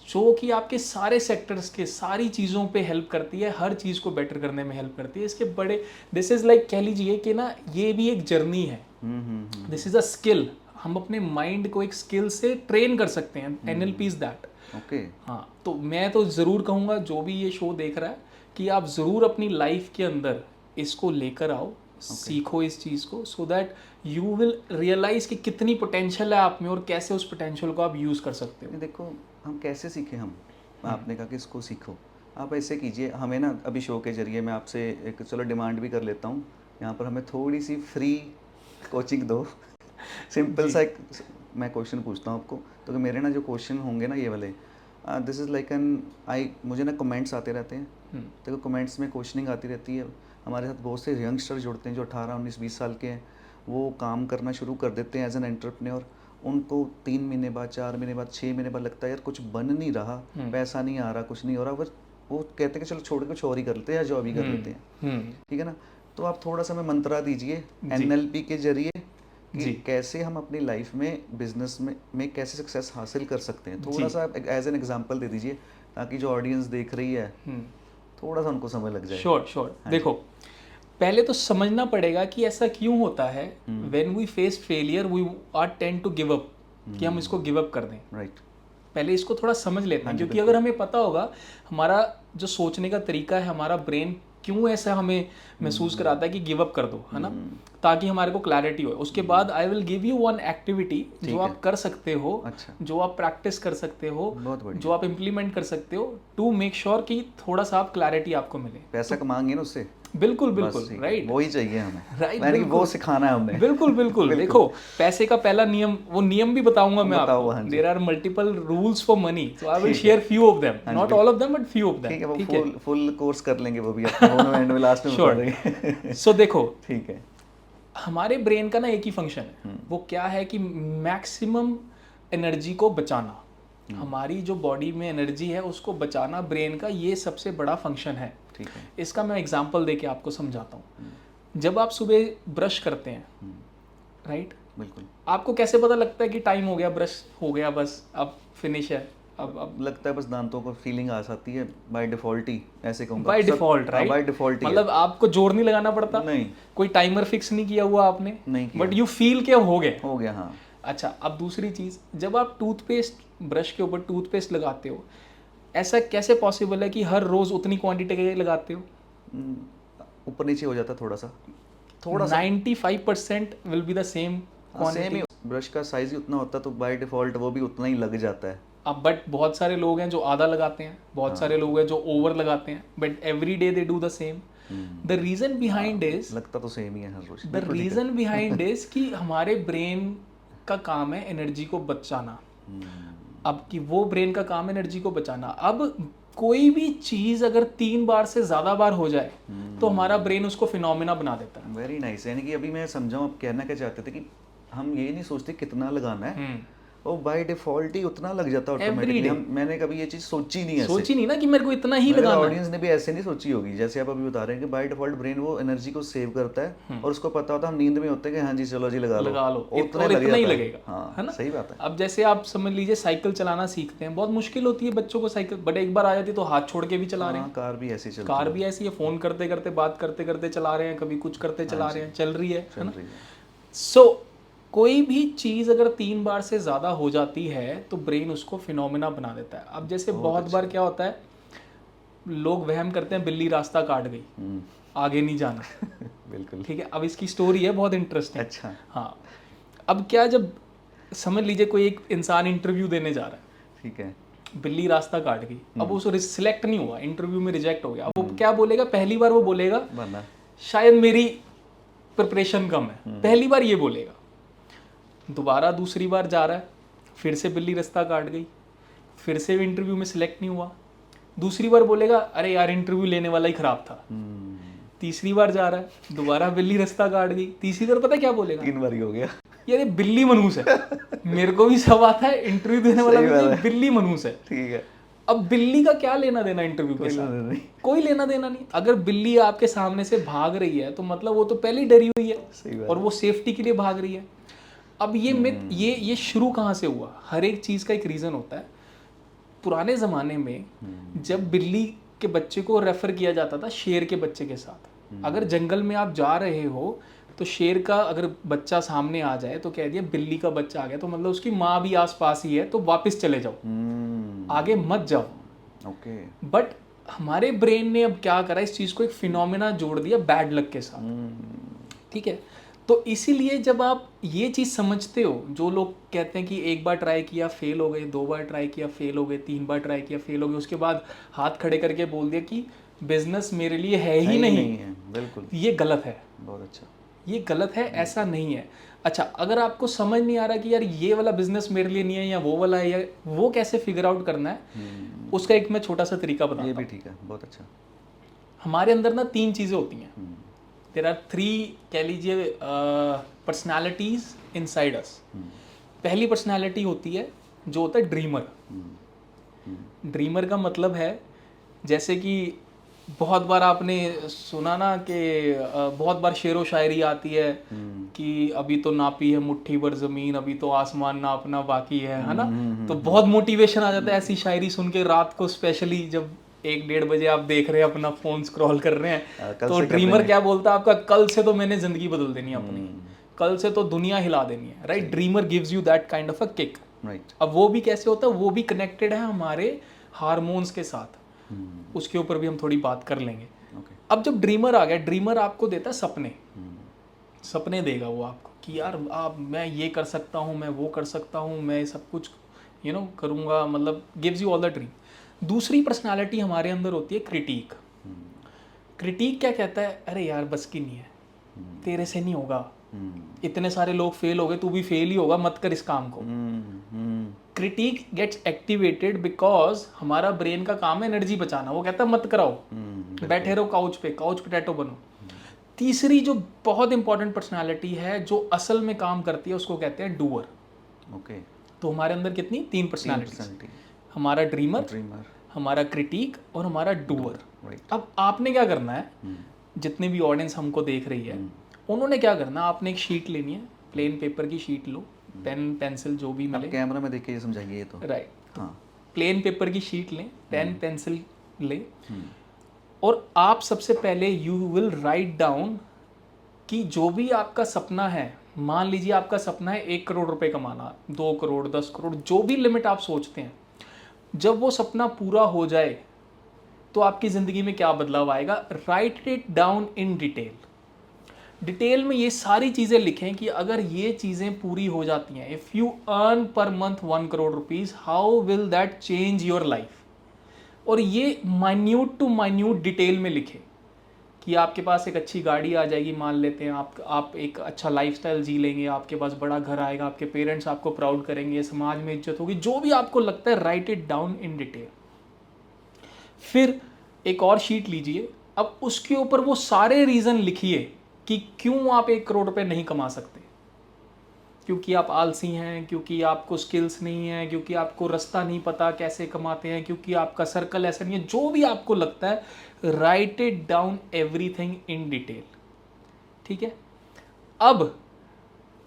B: जो कि आपके सारे सेक्टर्स के सारी चीज़ों पे हेल्प करती है, हर चीज़ को बेटर करने में हेल्प करती है। इसके बड़े दिस इज़ लाइक कह लीजिए कि ना ये भी एक जर्नी है, दिस इज़ अ स्किल। हम अपने माइंड को एक स्किल से ट्रेन कर सकते हैं। NLP is that.
A: ओके।
B: हाँ, तो मैं तो ज़रूर कहूँगा जो भी ये शो देख रहा है कि आप ज़रूर अपनी लाइफ के अंदर इसको लेकर आओ, सीखो इस चीज़ को, so that you will realise कि कितनी पोटेंशियल है आप में और कैसे उस पोटेंशियल को आप यूज़ कर सकते हो।
A: देखो हम कैसे सीखें हम, आपने कहा कि इसको सीखो, आप ऐसे कीजिए, हमें ना अभी शो के जरिए मैं आपसे एक चलो डिमांड भी कर लेता हूँ, यहाँ पर हमें थोड़ी सी फ्री कोचिंग दो। सिंपल सा एक मैं क्वेश्चन पूछता हूँ आपको, तो कि मेरे ना जो क्वेश्चन होंगे ना ये वाले, दिस इज़ लाइक एन मुझे ना कमेंट्स आते रहते हैं, देखो कमेंट्स में क्वेश्चनिंग आती रहती है। हमारे साथ बहुत से यंगस्टर जुड़ते हैं जो 18, 19, 20 साल के हैं, वो काम करना शुरू कर देते हैं एज एन एंटरप्रेन्योर। उनको 3 महीने बाद, 4 महीने बाद, 6 महीने बाद लगता है यार कुछ बन नहीं रहा, पैसा नहीं आ रहा, कुछ नहीं हो रहा, बस वो कहते हैं कि चलो छोड़ के कुछ और ही कर लेते हैं या जॉब ही कर लेते हैं, ठीक है ना। तो आप थोड़ा सा हमें मंत्रा दीजिए एनएलपी के जरिए कि कैसे हम अपनी लाइफ में बिजनेस में कैसे सक्सेस हासिल कर सकते हैं। थोड़ा सा एज एन एग्जांपल दे दीजिए ताकि जो ऑडियंस देख रही है थोड़ा सा उनको समझ लग जाए।
B: श्योर। देखो पहले तो समझना पड़ेगा कि ऐसा क्यों होता है। When we face failure we are tend to give up, कि हम इसको गिव अप कर दें।
A: राइट।
B: पहले इसको थोड़ा समझ लेते हैं, क्योंकि अगर हमें पता होगा हमारा जो सोचने का तरीका है, हमारा ब्रेन क्यों ऐसा हमें महसूस कराता है कि गिव अप कर दो, है ना, ताकि हमारे को क्लैरिटी हो। उसके बाद I will give you one activity जो आप कर सकते हो, जो आप प्रैक्टिस कर सकते हो, जो आप इम्प्लीमेंट कर सकते हो टू मेक श्योर कि थोड़ा सा आप क्लैरिटी आपको मिले।
A: पैसा कमाएंगे ना उससे,
B: बिल्कुल राइट,
A: वो ही चाहिए हमें,
B: राइट,
A: यानी कि वो सिखाना है हमने।
B: बिल्कुल। देखो पैसे का पहला नियम, वो नियम भी बताऊंगा मैं आपको।
A: हाँ
B: there are multiple rules for money, so I will share few of them, not all of them but few of them.
A: ठीक है, वो फुल कोर्स कर लेंगे वो भी अपने एंड में लास्ट में बता देंगे।
B: सो देखो
A: ठीक है,
B: हमारे ब्रेन का ना एक ही फंक्शन है, वो क्या है कि मैक्सिमम एनर्जी को बचाना। हमारी जो बॉडी में एनर्जी है उसको बचाना ब्रेन का ये सबसे बड़ा फंक्शन है।
A: ठीक है।
B: इसका मैं एग्जांपल देके आपको समझाता हूँ। जब आप सुबह ब्रश करते हैं, राइट,
A: बिल्कुल,
B: आपको कैसे पता लगता है कि टाइम हो गया, ब्रश हो गया, बस अब फिनिश है, अब
A: लगता है बस दांतों को फीलिंग आ जाती है बाय डिफॉल्ट ही, ऐसे कहूँगा
B: by default, right,
A: by default ही,
B: मतलब आपको जोर नहीं लगाना पड़ता,
A: नहीं,
B: कोई टाइमर फिक्स नहीं किया हुआ आपने,
A: नहीं किया,
B: बट यू फील के हो गया।
A: हाँ।
B: अच्छा, अब दूसरी चीज़, जब आप टूथपेस्ट, ब्रश के ऊपर टूथपेस्ट लगाते हो, ऐसा कैसे पॉसिबल है कि हर रोज़ उतनी क्वांटिटी के लगाते हो?
A: ऊपर नीचे हो जाता है थोड़ा सा
B: 95% will be the same quantity.
A: Brush का साइज ही उतना होता है तो बाय डिफॉल्ट वो भी उतना ही लग जाता है।
B: अब बट बहुत सारे लोग हैं जो आधा लगाते हैं, बहुत सारे लोग हैं जो ओवर लगाते हैं, but every day they do the same. The reason behind is,
A: लगता तो सेम ही है हर रोज,
B: द रीजन बिहाइंड इज कि हमारे ब्रेन का काम है एनर्जी को बचाना। अब कि वो ब्रेन का काम है एनर्जी को बचाना। अब कोई भी चीज अगर 3 बार से ज्यादा बार हो जाए तो हमारा ब्रेन उसको फिनोमिना बना देता है।
A: Very nice. यानी कि अभी मैं समझाऊं आप कहना क्या चाहते थे कि हम ये नहीं सोचते कितना लगाना है, वो बाय डिफॉल्ट ही उतना लग जाता है ऑटोमेटिकली। मैंने कभी ये चीज सोची नहीं ना कि मेरे को इतना ही लगाना है। ऑडियंस ने भी ऐसे नहीं सोची होगी जैसे आप अभी बता रहे हैं कि बाय डिफॉल्ट ब्रेन वो एनर्जी को सेव करता है और उसको पता होता है हम नींद में होते हैं कि हाँ जी चलो जी लगा लो
B: उतना ही लगेगा।
A: हाँ,
B: है ना,
A: सही बात है।
B: अब जैसे आप समझ लीजिए साइकिल चलाना सीखते हैं, बहुत मुश्किल होती है बच्चों को साइकिल, बट एक बार आ जाती है तो हाथ छोड़ के भी चला रहे हैं।
A: कार भी ऐसी चलती है,
B: कार भी ऐसी है, फोन करते करते, बात करते करते चला रहे हैं, कभी कुछ करते चला रहे हैं, चल रही है ना। सो कोई भी चीज़ अगर 3 बार से ज़्यादा हो जाती है तो ब्रेन उसको फिनोमिना बना देता है। अब जैसे बहुत बार क्या होता है, लोग वहम करते हैं बिल्ली रास्ता काट गई, आगे नहीं जाना।
A: बिल्कुल
B: ठीक है। अब इसकी स्टोरी है बहुत इंटरेस्टिंग।
A: अच्छा,
B: हाँ, अब क्या, जब समझ लीजिए कोई एक इंसान इंटरव्यू देने जा रहा है,
A: ठीक है,
B: बिल्ली रास्ता काट गई, अब उसको सिलेक्ट नहीं हुआ, इंटरव्यू में रिजेक्ट हो गया। अब वो क्या बोलेगा, पहली बार वो बोलेगा शायद मेरी प्रिपरेशन कम है, पहली बार ये बोलेगा। दोबारा दूसरी बार जा रहा है, फिर से बिल्ली रास्ता काट गई, फिर से इंटरव्यू में सिलेक्ट नहीं हुआ। दूसरी बार बोलेगा अरे यार इंटरव्यू लेने वाला ही ख़राब था। तीसरी बार जा रहा है, दोबारा बिल्ली रास्ता काट गई। तीसरी बार पता क्या बोलेगा?
A: 3 बार ही हो गया।
B: यार ये बिल्ली मनहूस है, मेरे को भी सब आता है, इंटरव्यू देने वाला भी नहीं, बिल्ली मनहूस है।
A: ठीक है।
B: अब बिल्ली का क्या लेना देना इंटरव्यू के साथ? कोई लेना देना नहीं। अगर बिल्ली आपके सामने से भाग रही है तो मतलब वो तो पहले ही डरी हुई है और वो सेफ्टी के लिए भाग रही है। अब ये मिथ, ये शुरू कहाँ से हुआ? हर एक चीज़ का एक रीज़न होता है। पुराने ज़माने में जब बिल्ली के बच्चे को रेफर किया जाता था शेर के बच्चे के साथ, अगर जंगल में आप जा रहे हो तो शेर का अगर बच्चा सामने आ जाए तो कह दिया बिल्ली का बच्चा आ गया, तो मतलब उसकी माँ भी आसपास ही है, तो वापस चले जाओ, आगे मत जाओ।
A: ओके।
B: बट हमारे ब्रेन ने अब क्या करा, इस चीज़ को एक फिनोमेना जोड़ दिया बैड लक के साथ। ठीक है, तो इसीलिए जब आप ये चीज़ समझते हो, जो लोग कहते हैं कि एक बार ट्राई किया फेल हो गए, 2 बार ट्राई किया फेल हो गए, 3 बार ट्राई किया फेल हो गए, उसके बाद हाथ खड़े करके बोल दिया कि बिजनेस मेरे लिए है ही नहीं
A: है। बिल्कुल,
B: ये गलत है।
A: बहुत अच्छा।
B: ये गलत है, ऐसा नहीं है। अच्छा, अगर आपको समझ नहीं आ रहा कि यार ये वाला बिजनेस मेरे लिए नहीं है या वो वाला है, या वो कैसे फिगर आउट करना है, उसका एक मैं छोटा सा तरीका बताता हूँ।
A: ये भी ठीक है, बहुत अच्छा।
B: हमारे अंदर ना 3 चीज़ें होती हैं। देयर आर 3 कह लीजिए पर्सनैलिटीज़ इनसाइड अस। पहली पर्सनैलिटी होती है जो होता है ड्रीमर। ड्रीमर का मतलब है, जैसे कि बहुत बार आपने सुना ना कि बहुत बार शेरो शायरी आती है कि अभी तो नापी है मुट्ठी भर ज़मीन, अभी तो आसमान नापना बाकी है ना। तो बहुत मोटिवेशन आ जाता है ऐसी शायरी सुन के, रात को स्पेशली जब 1-1:30 बजे आप देख रहे हैं, अपना फ़ोन स्क्रॉल कर रहे हैं, तो ड्रीमर क्या बोलता है आपका, कल से तो मैंने ज़िंदगी बदल देनी है अपनी, कल से तो दुनिया हिला देनी है, right. Dreamer gives you that kind of a kick, right. अब वो भी कैसे होता है, वो भी कनेक्टेड है हमारे हार्मोन्स के साथ, उसके ऊपर भी हम थोड़ी बात कर लेंगे। अब जब ड्रीमर आ गया, ड्रीमर आपको देता है सपने। सपने देगा वो आपको कि यार आप, मैं ये कर सकता हूँ, मैं वो कर सकता हूँ, मैं सब कुछ करूँगा, मतलब gives you all the dream. दूसरी पर्सनालिटी हमारे अंदर होती है क्रिटिक। क्रिटिक क्या कहता है, अरे यार बस की नहीं है, तेरे से नहीं होगा, इतने सारे लोग फेल हो गए, तू भी फेल ही होगा, मत कर इस काम को। क्रिटिक गेट्स एक्टिवेटेड बिकॉज हमारा ब्रेन का काम है एनर्जी बचाना, वो कहता है मत कराओ, बैठे रहो काउच पे, काउच पोटैटो बनो। तीसरी जो बहुत इंपॉर्टेंट पर्सनालिटी है जो असल में काम करती है, उसको कहते हैं डूअर।
A: ओके।
B: तो हमारे अंदर कितनी 3 पर्सनालिटी, हमारा ड्रीमर, हमारा क्रिटिक और हमारा डूअर। अब आपने क्या करना है, जितने भी ऑडियंस हमको देख रही है, उन्होंने क्या करना, आपने एक शीट लेनी है, प्लेन पेपर की शीट लो, पेन पेंसिल जो भी मिले,
A: कैमरा में देख के ये समझाइए। ये तो
B: राइट। हाँ, प्लेन पेपर की शीट लें, पेन पेंसिल लें, और आप सबसे पहले यू विल राइट डाउन कि जो भी आपका सपना है, मान लीजिए आपका सपना है 1 करोड़ रुपए कमाना, 2 करोड़, 10 करोड़, जो भी लिमिट आप सोचते हैं, जब वो सपना पूरा हो जाए तो आपकी ज़िंदगी में क्या बदलाव आएगा, right it down in detail. Detail में ये सारी चीज़ें लिखें कि अगर ये चीज़ें पूरी हो जाती हैं, if you earn per month 1 crore rupees, how will that change your life. और ये माइन्यूट टू माइन्यूट डिटेल में लिखें कि आपके पास एक अच्छी गाड़ी आ जाएगी, मान लेते हैं आप एक अच्छा लाइफस्टाइल जी लेंगे, आपके पास बड़ा घर आएगा, आपके पेरेंट्स आपको प्राउड करेंगे, समाज में इज्जत होगी, जो भी आपको लगता है, right it down in detail. फिर एक और शीट लीजिए, अब उसके ऊपर वो सारे रीज़न लिखिए कि क्यों आप 1 करोड़ रुपए नहीं कमा सकते। क्योंकि आप आलसी हैं, क्योंकि आपको स्किल्स नहीं है, क्योंकि आपको रास्ता नहीं पता कैसे कमाते हैं, क्योंकि आपका सर्कल ऐसा नहीं है, जो भी आपको लगता है, right it down everything in detail. ठीक है, अब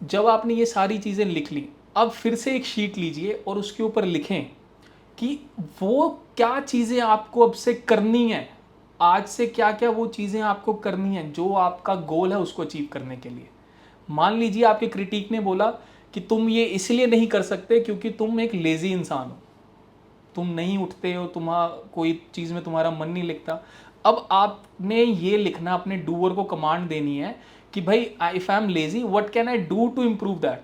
B: जब आपने ये सारी चीज़ें लिख ली, अब फिर से एक शीट लीजिए और उसके ऊपर लिखें कि वो क्या चीज़ें आपको अब से करनी है, आज से क्या क्या वो चीज़ें आपको करनी है जो आपका गोल है उसको अचीव करने के लिए। मान लीजिए आपके क्रिटिक ने बोला कि तुम ये इसलिए नहीं कर सकते क्योंकि तुम एक लेज़ी इंसान हो, तुम नहीं उठते हो, कोई चीज़ में तुम्हारा मन नहीं लगता। अब आपने ये लिखना, अपने डूअर को कमांड देनी है कि भाई if I am lazy, what can I do to improve that.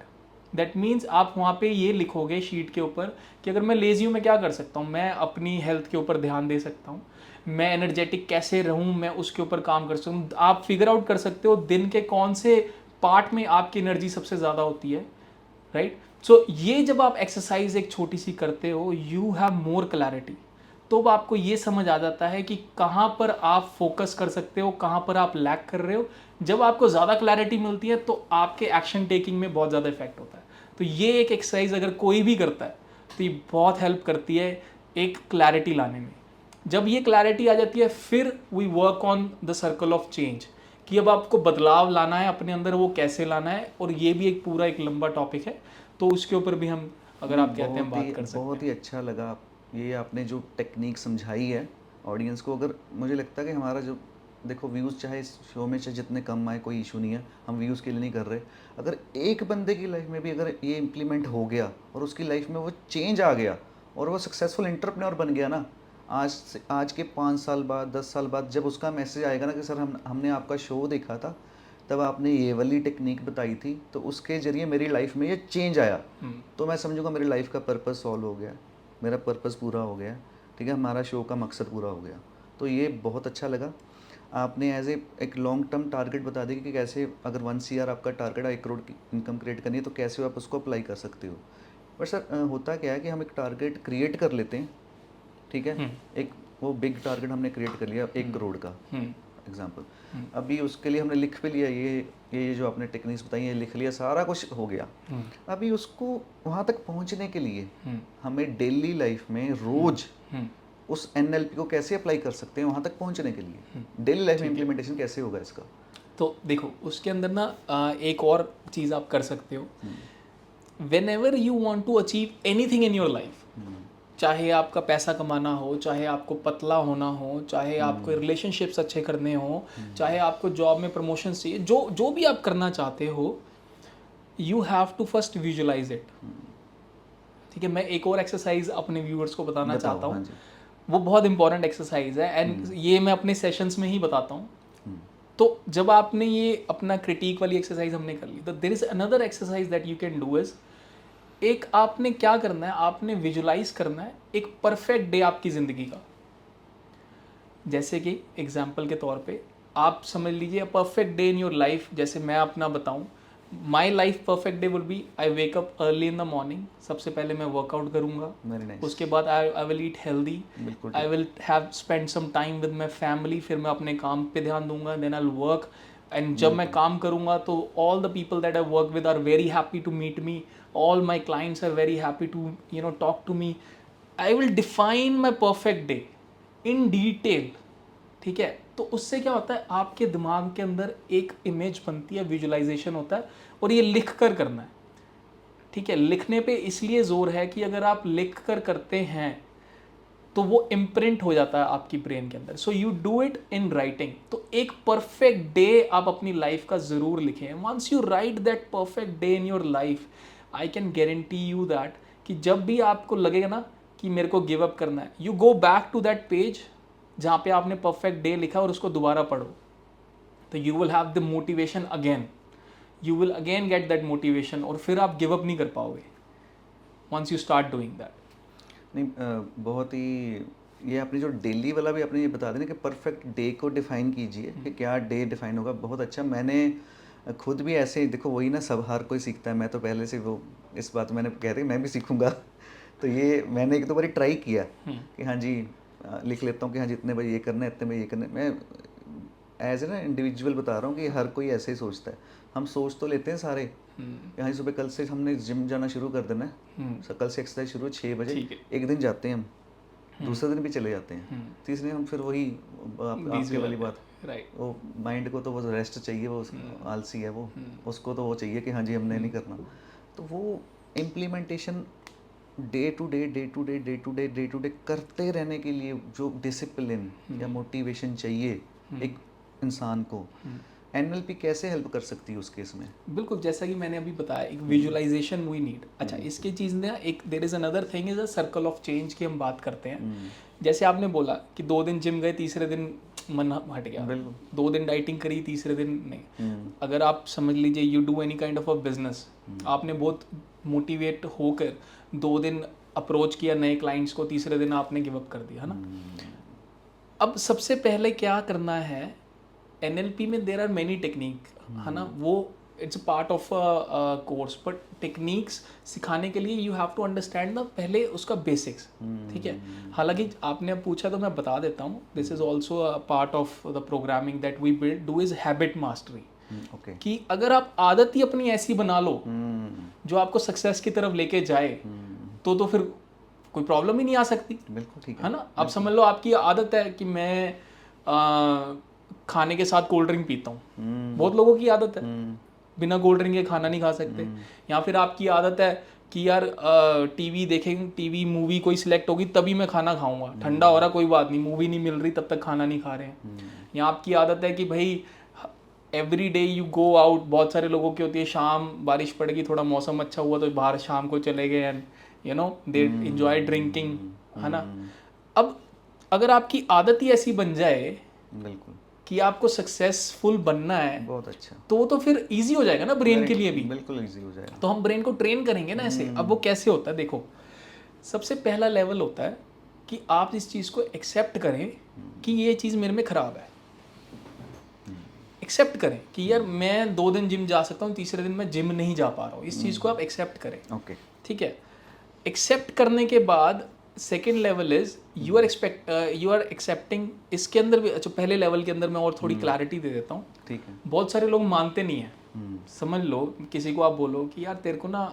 B: That means आप वहाँ पे ये लिखोगे शीट के ऊपर कि अगर मैं लेज़ी हूँ, मैं क्या कर सकता हूँ, मैं अपनी हेल्थ के ऊपर ध्यान दे सकता हूँ, मैं एनर्जेटिक कैसे रहूँ, मैं उसके ऊपर काम कर सकता हूँ। आप फिगर आउट कर सकते हो दिन के कौन से पार्ट में आपकी एनर्जी सबसे ज़्यादा होती है, राइट। सो ये जब आप एक्सरसाइज एक छोटी सी करते हो, यू हैव मोर क्लैरिटी, तो अब आपको ये समझ आ जाता है कि कहाँ पर आप फोकस कर सकते हो, कहाँ पर आप लैक कर रहे हो। जब आपको ज़्यादा क्लैरिटी मिलती है तो आपके एक्शन टेकिंग में बहुत ज़्यादा इफेक्ट होता है। तो ये एक एक्सरसाइज अगर कोई भी करता है तो ये बहुत हेल्प करती है एक क्लैरिटी लाने में। जब ये क्लैरिटी आ जाती है फिर we work on the circle of change, कि अब आपको बदलाव लाना है अपने अंदर, वो कैसे लाना है, और ये भी एक पूरा एक लंबा टॉपिक है, तो उसके ऊपर भी हम अगर आप कहते हैं बात कर सकते हैं।
A: बहुत ही अच्छा लगा ये आपने जो टेक्निक समझाई है ऑडियंस को। अगर मुझे लगता है कि हमारा जो देखो व्यूज़ चाहे इस शो में चाहे जितने कम आए कोई इशू नहीं है, हम व्यूज़ के लिए नहीं कर रहे। अगर एक बंदे की लाइफ में भी अगर ये इम्प्लीमेंट हो गया और उसकी लाइफ में वो चेंज आ गया और वो सक्सेसफुल एंटरप्रेन्योर बन गया ना, आज के 5 साल बाद 10 साल बाद जब उसका मैसेज आएगा ना कि सर हमने आपका शो देखा था, तब आपने ये वाली टेक्निक बताई थी, तो उसके ज़रिए मेरी लाइफ में ये चेंज आया, तो मैं समझूंगा मेरी लाइफ का पर्पस सॉल्व हो गया, मेरा पर्पस पूरा हो गया, ठीक है, हमारा शो का मकसद पूरा हो गया। तो ये बहुत अच्छा लगा। आपने एज एक लॉन्ग टर्म टारगेट बता दी कि कैसे अगर 1 CR आपका टारगेट है, 1 करोड़ की इनकम क्रिएट करनी है, तो कैसे आप उसको अप्लाई कर सकते हो। बट सर होता क्या है कि हम एक टारगेट क्रिएट कर लेते हैं, ठीक है, एक वो बिग टारगेट हमने क्रिएट कर लिया 1 करोड़ का एग्जाम्पल। अभी उसके लिए हमने लिख भी लिया, ये जो आपने टेक्निक्स बताई है लिख लिया, सारा कुछ हो गया। अभी उसको वहाँ तक पहुँचने के लिए हमें डेली लाइफ में रोज उस NLP को कैसे अप्लाई कर सकते हैं वहाँ तक पहुँचने के लिए, डेली लाइफ में इम्प्लीमेंटेशन कैसे होगा इसका।
B: तो देखो उसके अंदर ना एक और चीज़ आप कर सकते हो। Whenever you want to achieve anything in your life, चाहे आपका पैसा कमाना हो, चाहे आपको पतला होना हो, चाहे आपको रिलेशनशिप्स अच्छे करने हो, चाहे आपको जॉब में प्रमोशन चाहिए, जो भी आप करना चाहते हो, you have to first visualise it. ठीक है, मैं एक और एक्सरसाइज अपने व्यूअर्स को बताना चाहता हूँ, वो बहुत इंपॉर्टेंट एक्सरसाइज है एंड ये मैं अपने सेशंस में ही बताता हूँ। तो जब आपने ये अपना क्रिटिक वाली एक्सरसाइज हमने कर ली, तो there is another exercise that you can do is, एक आपने क्या करना है, आपने विजुलाइज करना है एक परफेक्ट डे आपकी ज़िंदगी का। जैसे कि एग्जाम्पल के तौर पे आप समझ लीजिए perfect day in your life. जैसे मैं अपना बताऊं, my life perfect day will be I wake up early in the morning, सबसे पहले मैं वर्कआउट करूंगा, उसके बाद I will eat healthy, I will have spend some time with my family, फिर मैं अपने काम पे ध्यान दूंगा, then I will work. And जब मैं काम करूंगा तो all the people that I work with are very happy to meet me, all my clients are very happy to talk to me. I will define my perfect day in detail, ठीक है। तो उससे क्या होता है, आपके दिमाग के अंदर एक इमेज बनती है, विजुअलाइजेशन होता है, और ये लिख कर करना है, ठीक है। लिखने पे इसलिए जोर है कि अगर आप लिख कर करते हैं तो वो इम्प्रिंट हो जाता है आपकी ब्रेन के अंदर। So you do it in writing. तो एक परफेक्ट डे आप अपनी लाइफ का ज़रूर लिखें। Once you write that perfect day in your life, I can guarantee you that कि जब भी आपको लगेगा ना कि मेरे को गिव अप करना है, you go back to that page जहाँ पे आपने परफेक्ट डे लिखा और उसको दोबारा पढ़ो, तो you will have the motivation again, you will again get that motivation, और फिर आप गिव अप नहीं कर पाओगे once you start doing that.
A: नहीं बहुत ही ये आपने जो डेली वाला भी आपने ये बता देना कि परफेक्ट डे को डिफाइन कीजिए कि क्या डे डिफाइन होगा, बहुत अच्छा। मैंने खुद भी ऐसे ही देखो, वही ना, सब हर कोई सीखता है, मैं तो पहले से वो इस बात मैंने कहते मैं भी सीखूंगा। तो ये मैंने एक दो बारी ट्राई किया कि हाँ जी लिख लेता हूँ कि हाँ जी इतने बजे ये करना है, इतने बजे ये करना है। मैं एज ए ना इंडिविजुअल बता रहा हूँ कि हर कोई ऐसे ही सोचता है। हम सोच तो लेते हैं सारे कि हाँ जी सुबह कल से हमने जिम जाना शुरू कर देना है, कल से एक्सरसाइज शुरू 6 बजे, एक दिन जाते हैं हम, दूसरे दिन भी चले जाते हैं, तीसरे दिन हम फिर वही आपके वाली बात, वो माइंड को तो वो रेस्ट चाहिए, वो आलसी है वो, उसको तो वो चाहिए कि हाँ जी हमने नहीं करना। तो वो implementation day to day day to day day to day day to day करते रहने के लिए जो डिसिप्लिन या मोटिवेशन चाहिए एक इंसान को, NLP कैसे हेल्प कर सकती है उस केस में?
B: बिल्कुल, जैसा कि मैंने अभी बताया, एक विजुअलाइजेशन वी नीड। अच्छा, इसकी चीज़ ना एक there is another thing is a circle of change की हम बात करते हैं। जैसे आपने बोला कि 2 दिन जिम गए, तीसरे दिन मन हट गया, 2 दिन डाइटिंग करी, तीसरे दिन नहीं। अगर आप समझ लीजिए you do any kind of a business, आपने बहुत मोटिवेट होकर 2 दिन अप्रोच किया नए क्लाइंट्स को, तीसरे दिन आपने गिव अप कर दिया, है ना। अब सबसे पहले क्या करना है, NLP में देर आर मेनी टेक्निक, है ना, वो it's part of course, but techniques सिखाने के लिए you have to understand the पहले उसका बेसिक्स, ठीक है। हालांकि आपने अब पूछा तो मैं बता देता हूँ, this is also a part of the programming that we build do is habit mastery.
A: Okay.
B: कि अगर आप आदत ही अपनी ऐसी बना लो जो आपको सक्सेस की तरफ लेके जाए, तो फिर कोई प्रॉब्लम ही नहीं आ सकती,
A: बिल्कुल ठीक
B: है ना। अब समझ लो आपकी आदत है कि मैं खाने के साथ कोल्ड ड्रिंक पीता हूँ, बहुत लोगों की आदत है, बिना कोल्ड ड्रिंक के खाना नहीं खा सकते। या फिर आपकी आदत है कि यार टीवी देखेंगे, टीवी मूवी कोई सिलेक्ट होगी तभी मैं खाना खाऊंगा, ठंडा हो रहा कोई बात नहीं, मूवी नहीं मिल रही तब तक खाना नहीं खा रहे हैं। या आपकी आदत है कि भाई every day you go out, बहुत सारे लोगों की होती है शाम बारिश पड़ेगी, थोड़ा मौसम अच्छा हुआ तो बाहर शाम को चले गए and you know they enjoy drinking, है ना। अब अगर आपकी आदत ही ऐसी बन जाए
A: बिल्कुल
B: कि आपको सक्सेसफुल बनना है,
A: बहुत अच्छा,
B: तो फिर इजी हो जाएगा ना ब्रेन के लिए भी,
A: बिल्कुल इजी हो जाएगा।
B: तो हम ब्रेन को ट्रेन करेंगे ना ऐसे। अब वो कैसे होता है, देखो सबसे पहला लेवल होता है कि आप इस चीज़ को एक्सेप्ट करें कि ये चीज़ मेरे में ख़राब है। एक्सेप्ट करें कि यार मैं 2 दिन जिम जा सकता हूँ, तीसरे दिन मैं जिम नहीं जा पा रहा हूँ, इस चीज़ को आप एक्सेप्ट करें।
A: ओके,
B: ठीक है। एक्सेप्ट करने के बाद second level is you are accepting. इसके अंदर भी अच्छा, पहले लेवल के अंदर मैं और थोड़ी क्लैरिटी दे देता हूँ।
A: ठीक है।
B: बहुत सारे लोग मानते नहीं हैं। समझ लो किसी को आप बोलो कि यार तेरे को ना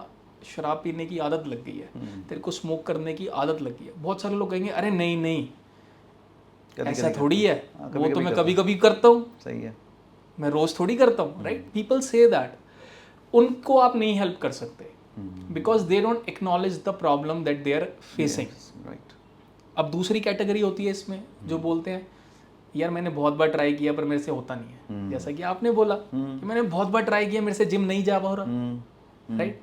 B: शराब पीने की आदत लग गई है, तेरे को स्मोक करने की आदत लग गई है, बहुत सारे लोग कहेंगे अरे नहीं नहीं ऐसा थोड़ी है, वो तो मैं कभी कभी करता हूँ,
A: सही है,
B: मैं रोज थोड़ी करता हूँ, राइट। पीपल से दैट, उनको आप नहीं हेल्प कर सकते because they don't acknowledge the problem that they are facing,
A: right.
B: अब दूसरी कैटेगरी होती है इसमें जो बोलते हैं यार मैंने बहुत बार ट्राई किया पर मेरे से होता नहीं है, जैसा कि आपने बोला कि मैंने बहुत बार ट्राई किया मेरे से जिम नहीं जा पा रहा, राइट।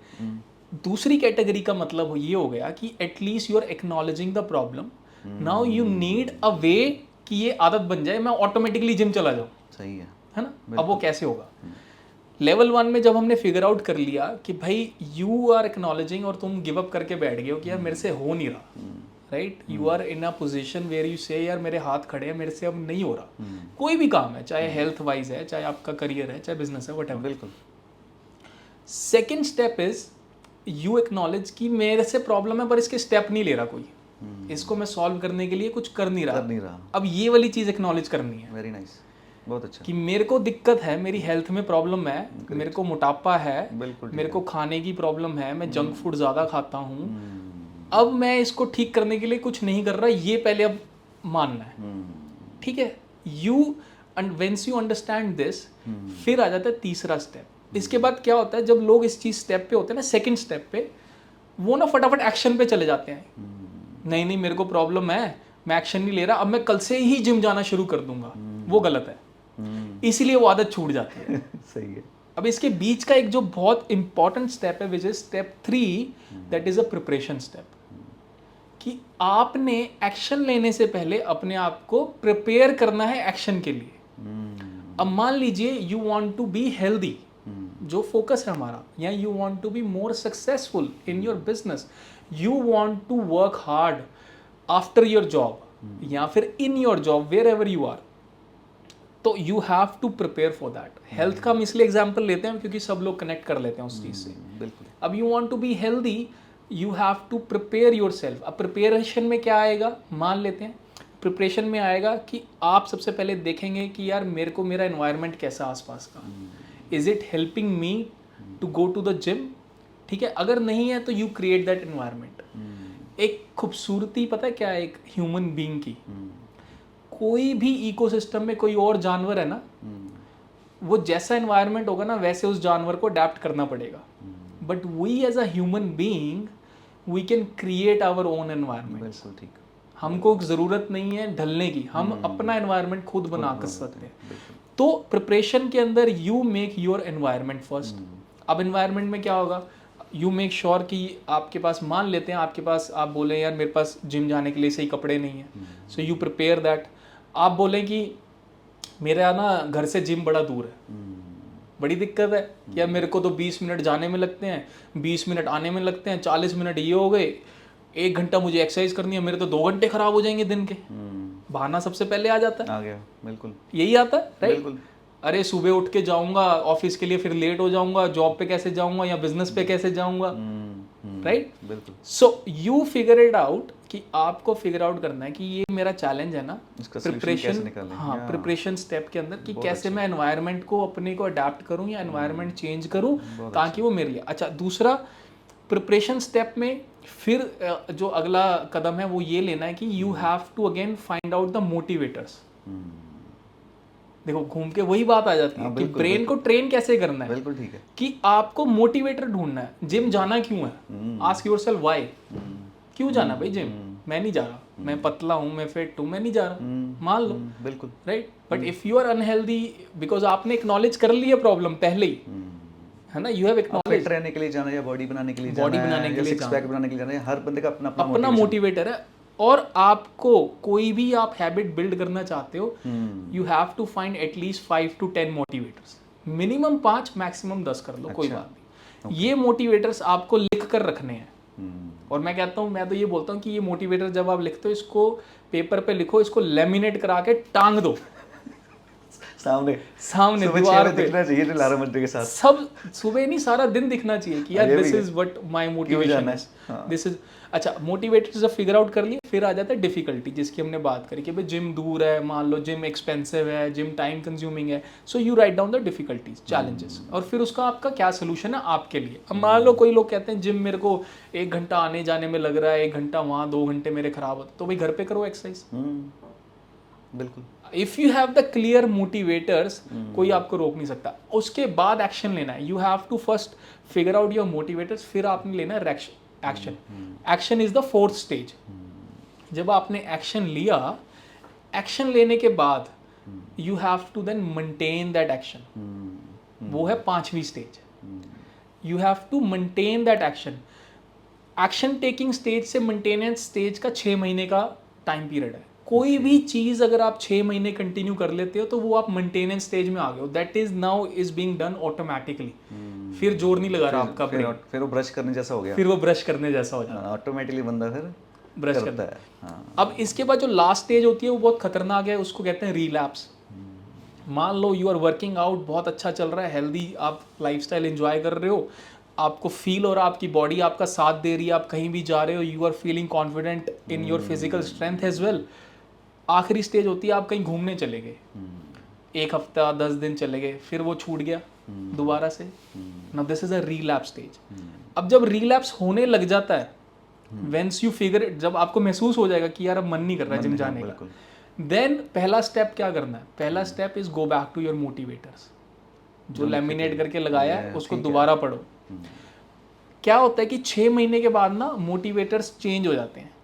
B: दूसरी कैटेगरी का मतलब ये हो गया कि at least you are acknowledging the problem, now you need a way कि ये आदत बन जाए, मैं ऑटोमेटिकली जिम चला जाऊँ,
A: सही
B: है ना। अब वो कैसे होगा, लेवल 1 में जब हमने फिगर आउट कर लिया कि भाई यू आर एक्नॉलेजिंग और तुम गिव अप करके बैठ गए हो कि यार मेरे से हो नहीं रहा, right, you are in a position where you say यार मेरे हाथ खड़े हैं, मेरे से अब नहीं हो रहा, कोई भी काम है, चाहे हेल्थ वाइज है, चाहे आपका करियर है, चाहे बिजनेस है, व्हाटएवर।
A: बिल्कुल।
B: Second step is you acknowledge कि मेरे से प्रॉब्लम है पर इसके स्टेप नहीं ले रहा कोई, इसको मैं सॉल्व करने के लिए कुछ कर नहीं रहा। अब ये वाली चीज एक्नॉलेज करनी है।
A: वेरी नाइस, बहुत अच्छा।
B: कि मेरे को दिक्कत है, मेरी हेल्थ में प्रॉब्लम है, मेरे को मोटापा है,
A: बिल्कुल
B: मेरे को खाने की प्रॉब्लम है, मैं जंक फूड ज़्यादा खाता हूँ, अब मैं इसको ठीक करने के लिए कुछ नहीं कर रहा, ये पहले अब मानना है, ठीक है। You and once you understand this, फिर आ जाता है तीसरा स्टेप। इसके बाद क्या होता है, जब लोग इस चीज स्टेप पे होते हैं ना, सेकंड स्टेप पे, वो ना फटाफट एक्शन पे चले जाते हैं। नहीं नहीं मेरे को प्रॉब्लम है, मैं एक्शन नहीं ले रहा, अब मैं कल से ही जिम जाना शुरू कर दूंगा, वो गलत है, इसीलिए वो आदत छूट जाती है।
A: सही है।
B: अब इसके बीच का एक जो बहुत इंपॉर्टेंट स्टेप है which is step 3, that is a preparation step, कि आपने एक्शन लेने से पहले अपने आप को प्रिपेयर करना है एक्शन के लिए। अब मान लीजिए you want to be healthy, जो फोकस है हमारा, या you want to be more successful in your business, you want to work hard after your job, या फिर in your job wherever you are, तो you have to prepare for that. Health का हम इसलिए एग्जाम्पल लेते हैं क्योंकि सब लोग कनेक्ट कर लेते हैं उस चीज़ से।
A: बिल्कुल।
B: अब you want to be healthy, you have to prepare yourself. अब प्रिपेरेशन में क्या आएगा, मान लेते हैं प्रिपरेशन में आएगा कि आप सबसे पहले देखेंगे कि यार मेरे को मेरा एनवायरनमेंट कैसा आसपास का, is it helping me to go to the gym, ठीक है। अगर नहीं है तो यू क्रिएट दैट एनवायरनमेंट। एक खूबसूरती पता है क्या है एक ह्यूमन बीइंग की, कोई भी इकोसिस्टम में कोई और जानवर है ना, वो जैसा एनवायरनमेंट होगा ना वैसे उस जानवर को अडेप्ट करना पड़ेगा, but we as a human being we can create our own environment.
A: बिल्कुल ठीक।
B: हमको ज़रूरत नहीं है ढलने की, हम अपना एनवायरनमेंट खुद बना कर सकते हैं। तो प्रिपरेशन के अंदर you make your environment first. अब एनवायरनमेंट में क्या होगा, यू मेक श्योर कि आपके पास, मान लेते हैं आपके पास, आप बोले यार मेरे पास जिम जाने के लिए सही कपड़े नहीं हैं, सो यू प्रिपेयर दैट। आप बोलें कि मेरा ना घर से जिम बड़ा दूर है, बड़ी दिक्कत है कि यार मेरे को तो 20 मिनट जाने में लगते हैं, 20 मिनट आने में लगते हैं, 40 मिनट ये हो गए, 1 घंटा मुझे एक्सरसाइज करनी है, मेरे तो 2 घंटे खराब हो जाएंगे दिन के। बहाना सबसे पहले आ जाता है,
A: आ गया, बिल्कुल
B: यही आता है, राइट।
A: बिल्कुल।
B: अरे सुबह उठ के जाऊंगा ऑफिस के लिए, फिर लेट हो जाऊंगा, जॉब पे कैसे जाऊंगा या बिजनेस पे कैसे जाऊंगा, राइट?
A: बिल्कुल।
B: So you figure it out कि आपको फिगर आउट करना है कि ये मेरा चैलेंज है ना,
A: इसका solution
B: प्रिपरेशन,
A: कैसे निकालें?
B: हाँ,
A: या
B: प्रिपरेशन स्टेप के अंदर कि
A: बहुत
B: कैसे मैं एनवायरनमेंट को अपने को अडेप्ट करूं या एनवायरनमेंट चेंज करूं
A: बहुत
B: ताकि वो मेरे लिए अच्छा। दूसरा, प्रिपरेशन स्टेप में फिर जो अगला कदम है वो ये लेना है कि you have to again find out the motivators. देखो घूम के वही बात आ जाती है
A: हाँ,
B: कि
A: बिल्कुल,
B: ब्रेन को ट्रेन कैसे करना है,
A: बिल्कुल ठीक है।
B: कि आपको मोटिवेटर ढूंढना है। जिम जाना क्यों है? Ask yourself why. क्यों जाना भाई जिम? मैं नहीं जा रहा, मैं पतला हूँ, मैं फिट हूँ, मैं नहीं जा रहा, मान लो,
A: बिल्कुल।
B: Right? But if you are unhealthy, because आपने एक्नॉलेज कर लिया प्रॉब्लम पहले ही, है ना, यू हैव
A: फिट
B: एक्नॉलेज।
A: रहने के लिए जाना है या बॉडी बनाने के लिए
B: Body
A: जाना
B: बनाने
A: है
B: के
A: या
B: लिए
A: सिक्स
B: जाना
A: पैक बनाने के लिए जाना है, हर बंदे का अपना
B: अपना
A: मोटिवेशन।
B: मोटिवेटर है। और आपको कोई भी आप हैबिट बिल्ड करना चाहते हो, you have to find at least 5 to 10 motivators. Minimum 5, maximum 10 कर लो, कोई
A: अच्छा,
B: बात नहीं। ये मोटिवेटर्स आपको लिख कर रखने हैं। और मैं कहता हूँ, मैं तो ये बोलता हूँ कि ये मोटिवेटर जब आप लिखते हो, इसको पेपर पे लिखो, इसको लेमिनेट करा के टांग दो
A: सामने
B: सामने
A: सुबह 6
B: दीवार
A: बजे
B: पे।
A: दिखना चाहिए अलार्म बजने के साथ।
B: सब सुबह नहीं, सारा दिन दिखना चाहिए कि यार
A: ये भी
B: दिस
A: है।
B: इज व्हाट माय
A: क्यों
B: मोटिवेशन
A: जाना
B: इज,
A: है? हाँ।
B: This is. अच्छा, मोटिवेटर जब फिगर आउट कर लिए, फिर आ जाता है डिफिकल्टी, जिसकी हमने बात करी कि भाई जिम दूर है, मान लो जिम एक्सपेंसिव है, जिम टाइम कंज्यूमिंग है। So you write down the difficulties, challenges, और फिर उसका आपका क्या सोल्यूशन है आपके लिए। अब मान लो कोई लोग कहते हैं जिम मेरे को 1 घंटा आने जाने में लग रहा है, 1 घंटा वहाँ, 2 घंटे मेरे खराब होते, तो भाई घर पे करो एक्सरसाइज।
A: बिल्कुल।
B: If you have the clear motivators, कोई आपको रोक नहीं सकता। उसके बाद एक्शन लेना है। You have to first figure out your motivators, फिर आपने लेना है action. Action is the 4th stage. जब आपने एक्शन लिया, एक्शन लेने के बाद you have to then maintain that action. वो है 5वीं stage. You have to maintain that action. Action taking stage से मेंटेनेंस स्टेज का 6 महीने का टाइम पीरियड है। कोई भी चीज अगर आप 6 महीने कंटिन्यू कर लेते हो तो वो आप मेंटेनेंस स्टेज में आ गए हो। That is now is being done automatically. फिर जोर नहीं लगा रहा आपका ब्रेन,
A: फिर वो ब्रश करने जैसा हो गया।
B: फिर वो ब्रश करने जैसा हो जाता है,
A: ऑटोमेटिकली बंदा फिर
B: ब्रश
A: करता
B: करता
A: है। हाँ।
B: अब इसके बाद जो लास्ट स्टेज होती है वो बहुत खतरनाक है, उसको कहते हैं रिलैप्स। मान लो यू आर वर्किंग आउट, बहुत अच्छा चल रहा है, हेल्दी आप लाइफस्टाइल एंजॉय कर रहे हो, आपको फील हो रहा है, आपकी बॉडी आपका साथ दे रही है, आप कहीं भी जा रहे हो, you are feeling confident in your physical strength as well. आखिरी स्टेज होती है आप कहीं घूमने चले गए, 1 हफ्ता 10 दिन चले गए, फिर वो छूट गया दोबारा से। Now this is a relapse stage. अब जब रिलैप्स होने लग जाता है, वेंस यू फिगर, जब आपको महसूस हो जाएगा कि यार अब मन नहीं कर रहा है जिम जाने का, देन पहला स्टेप क्या करना है? पहला step is go back to your motivators. जो लैमिनेट करके लगाया है उसको दोबारा पढ़ो। क्या होता है कि 6 महीने के बाद ना मोटिवेटर्स चेंज हो जाते हैं।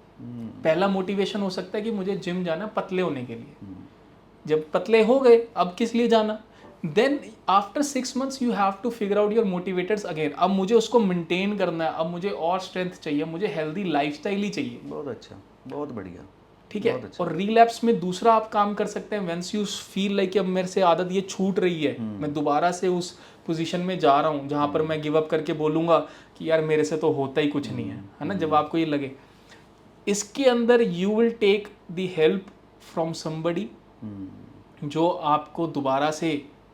B: पहला मोटिवेशन हो सकता है कि मुझे जिम जाना पतले होने के लिए। जब पतले हो गए, अब किस लिए जाना? Then after 6 months you have to figure out your motivators again. अब मुझे उसको मेंटेन करना है, अब मुझे और स्ट्रेंथ चाहिए, मुझे हेल्दी लाइफस्टाइल ही चाहिए।
A: बहुत अच्छा, बहुत बढ़िया,
B: ठीक है। और रिलैप्स में दूसरा आप काम कर सकते हैं, वेंस यू फील लाइक अब मेरे से आदत ये छूट रही है, मैं दोबारा से उस पोजीशन में जा रहा हूँ जहाँ पर मैं गिव अप करके बोलूँगा कि यार मेरे से तो होता ही कुछ नहीं है ना, जब आपको ये लगे, इसके अंदर you will take the help from somebody जो आपको दोबारा से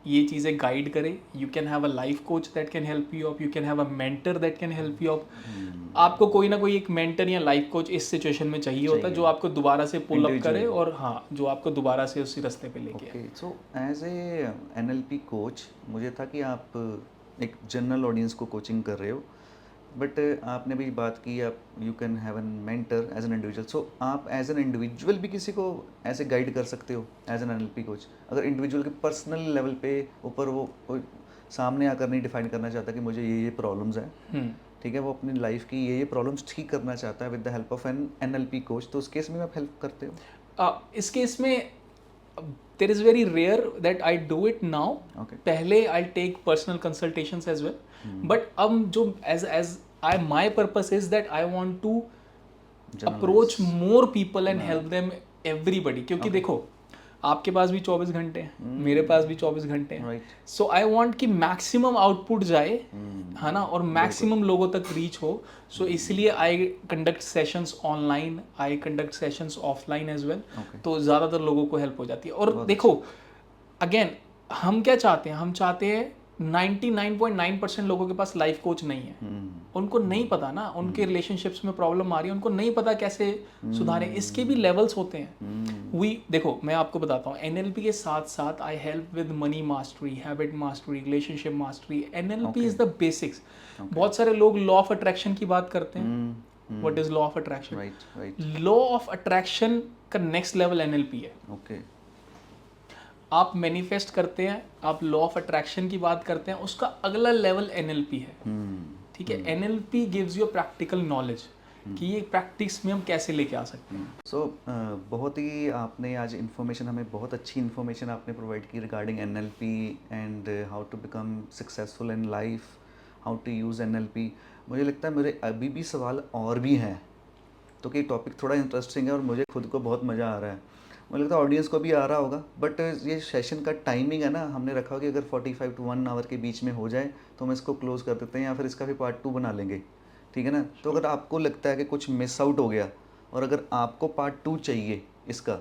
B: ये चीज़ें गाइड करे। You can have a life coach that can help you up, you can have a mentor that can help you up. आपको कोई ना कोई एक मेंटर या लाइफ कोच इस सिचुएशन में चाहिए होता है जो आपको दोबारा से पुल अप करे और हाँ, जो आपको दोबारा से उसी रास्ते पे लेके आए।
A: So as a NLP coach, मुझे था कि आप एक जनरल ऑडियंस को कोचिंग कर रहे हो, बट आपने भी बात की आप you can have an mentor as an individual. So आप एज एन इंडिविजुअल भी किसी को ऐसे गाइड कर सकते हो एज एन NLP कोच? अगर इंडिविजुअल के पर्सनल लेवल पे ऊपर वो कोई सामने आकर नहीं डिफाइन करना चाहता कि मुझे ये प्रॉब्लम्स हैं, ठीक है, वो अपनी लाइफ की ये प्रॉब्लम्स ठीक करना चाहता है with the help of an NLP coach, तो उस केस में आप हेल्प करते हो?
B: इस केस में there is very rare that I do it now. पहले I take personal consultations as well, but अब जो as I my purpose is that I want to approach more people and help them everybody. क्योंकि देखो, आपके पास भी 24 घंटे हैं, मेरे पास भी 24 घंटे हैं। सो आई वांट कि मैक्सिमम आउटपुट जाए, है ना, और मैक्सिमम लोगों तक रीच हो। सो इसलिए I conduct sessions online, I conduct sessions offline as well, तो ज़्यादातर लोगों को हेल्प हो जाती है। और देखो अगेन, हम क्या चाहते हैं, हम चाहते हैं 99.9% लोगों के पास लाइफ कोच नहीं है। उनको नहीं पता ना, उनके रिलेशनशिप्स में प्रॉब्लम आ रही है, उनको नहीं पता कैसे सुधारें। इसके भी लेवल्स होते हैं। देखो मैं आपको बताता हूँ, एनएलपी के साथ साथ I help with money mastery, habit mastery, relationship mastery. NLP is the basics. बहुत सारे लोग लॉ ऑफ अट्रैक्शन की बात करते हैं। What is law of attraction?
A: Right.
B: Law of attraction का नेक्स्ट लेवल एनएलपी है।
A: ओके।
B: आप मैनिफेस्ट करते हैं, आप लॉ ऑफ अट्रैक्शन की बात करते हैं, उसका अगला लेवल एनएलपी है। ठीक है, NLP gives you practical knowledge कि ये प्रैक्टिस में हम कैसे लेके आ सकते हैं।
A: सो बहुत ही आपने आज इन्फॉर्मेशन, हमें बहुत अच्छी इन्फॉर्मेशन आपने प्रोवाइड की regarding NLP and how to become successful in life, how to use NLP. मुझे लगता है मेरे अभी भी सवाल और भी हैं, तो कि टॉपिक थोड़ा इंटरेस्टिंग है और मुझे खुद को बहुत मज़ा आ रहा है। मुझे लगता है ऑडियंस को भी आ रहा होगा, बट ये सेशन का टाइमिंग है ना, हमने रखा हो कि अगर 45 to 1 आवर के बीच में हो जाए तो हम इसको क्लोज़ कर देते हैं, या फिर इसका भी पार्ट 2 बना लेंगे, ठीक है ना। तो अगर आपको लगता है कि कुछ मिस आउट हो गया और अगर आपको पार्ट 2 चाहिए इसका,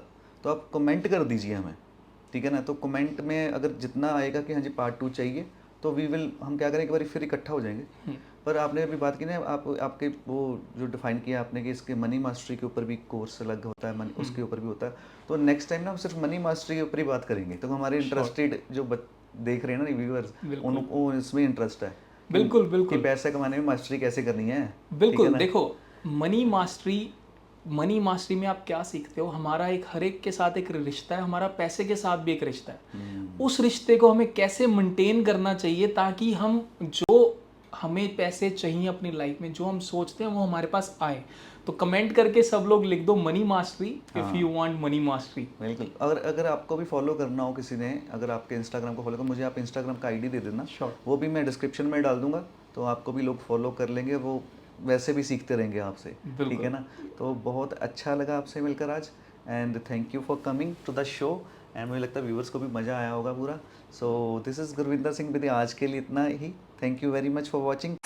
A: तो आप कमेंट कर दीजिए हमें, ठीक है ना। तो कमेंट में अगर जितना आएगा कि हाँ जी पार्ट 2 चाहिए, तो वी विल, हम क्या करें, एक बार फिर इकट्ठा हो जाएंगे। पर आपने अभी बात की ना, आपके वो जो डिफाइन किया आपने कि इसके मनी मास्टरी के ऊपर भी कोर्स अलग होता है, मनी उसके ऊपर भी होता है। तो नेक्स्ट टाइम ना हम सिर्फ मनी मास्टरी के ऊपर ही बात करेंगे, तो हमारे इंटरेस्टेड जो देख रहे हैं ना रिव्यूअर्स, उनको इसमें इंटरेस्ट है।
B: बिल्कुल बिल्कुल,
A: कि पैसे कमाने में मास्टरी कैसे करनी है।
B: बिल्कुल। देखो मनी मास्टरी में आप क्या सीखते हो, हमारा एक हर एक के साथ एक रिश्ता है, हमारा पैसे के साथ भी एक रिश्ता है। उस रिश्ते को हमें कैसे मेंटेन करना चाहिए ताकि हम जो हमें पैसे चाहिए अपनी लाइफ में, जो हम सोचते हैं वो हमारे पास आए। तो कमेंट करके सब लोग लिख दो money mastery if you want money mastery.
A: बिल्कुल। अगर आपको भी फॉलो करना हो किसी ने, अगर आपके इंस्टाग्राम को फॉलो कर, मुझे आप इंस्टाग्राम का आईडी दे देना, वो भी मैं डिस्क्रिप्शन में डाल दूंगा, तो आपको भी लोग फॉलो कर लेंगे, वो वैसे भी सीखते रहेंगे आपसे, ठीक है ना। तो बहुत अच्छा लगा आपसे मिलकर आज, and thank you for coming to the show, and मुझे लगता है व्यूअर्स को भी मज़ा आया होगा पूरा। So this is Gurvinder Singh विदी, आज के लिए इतना ही। Thank you very much for watching.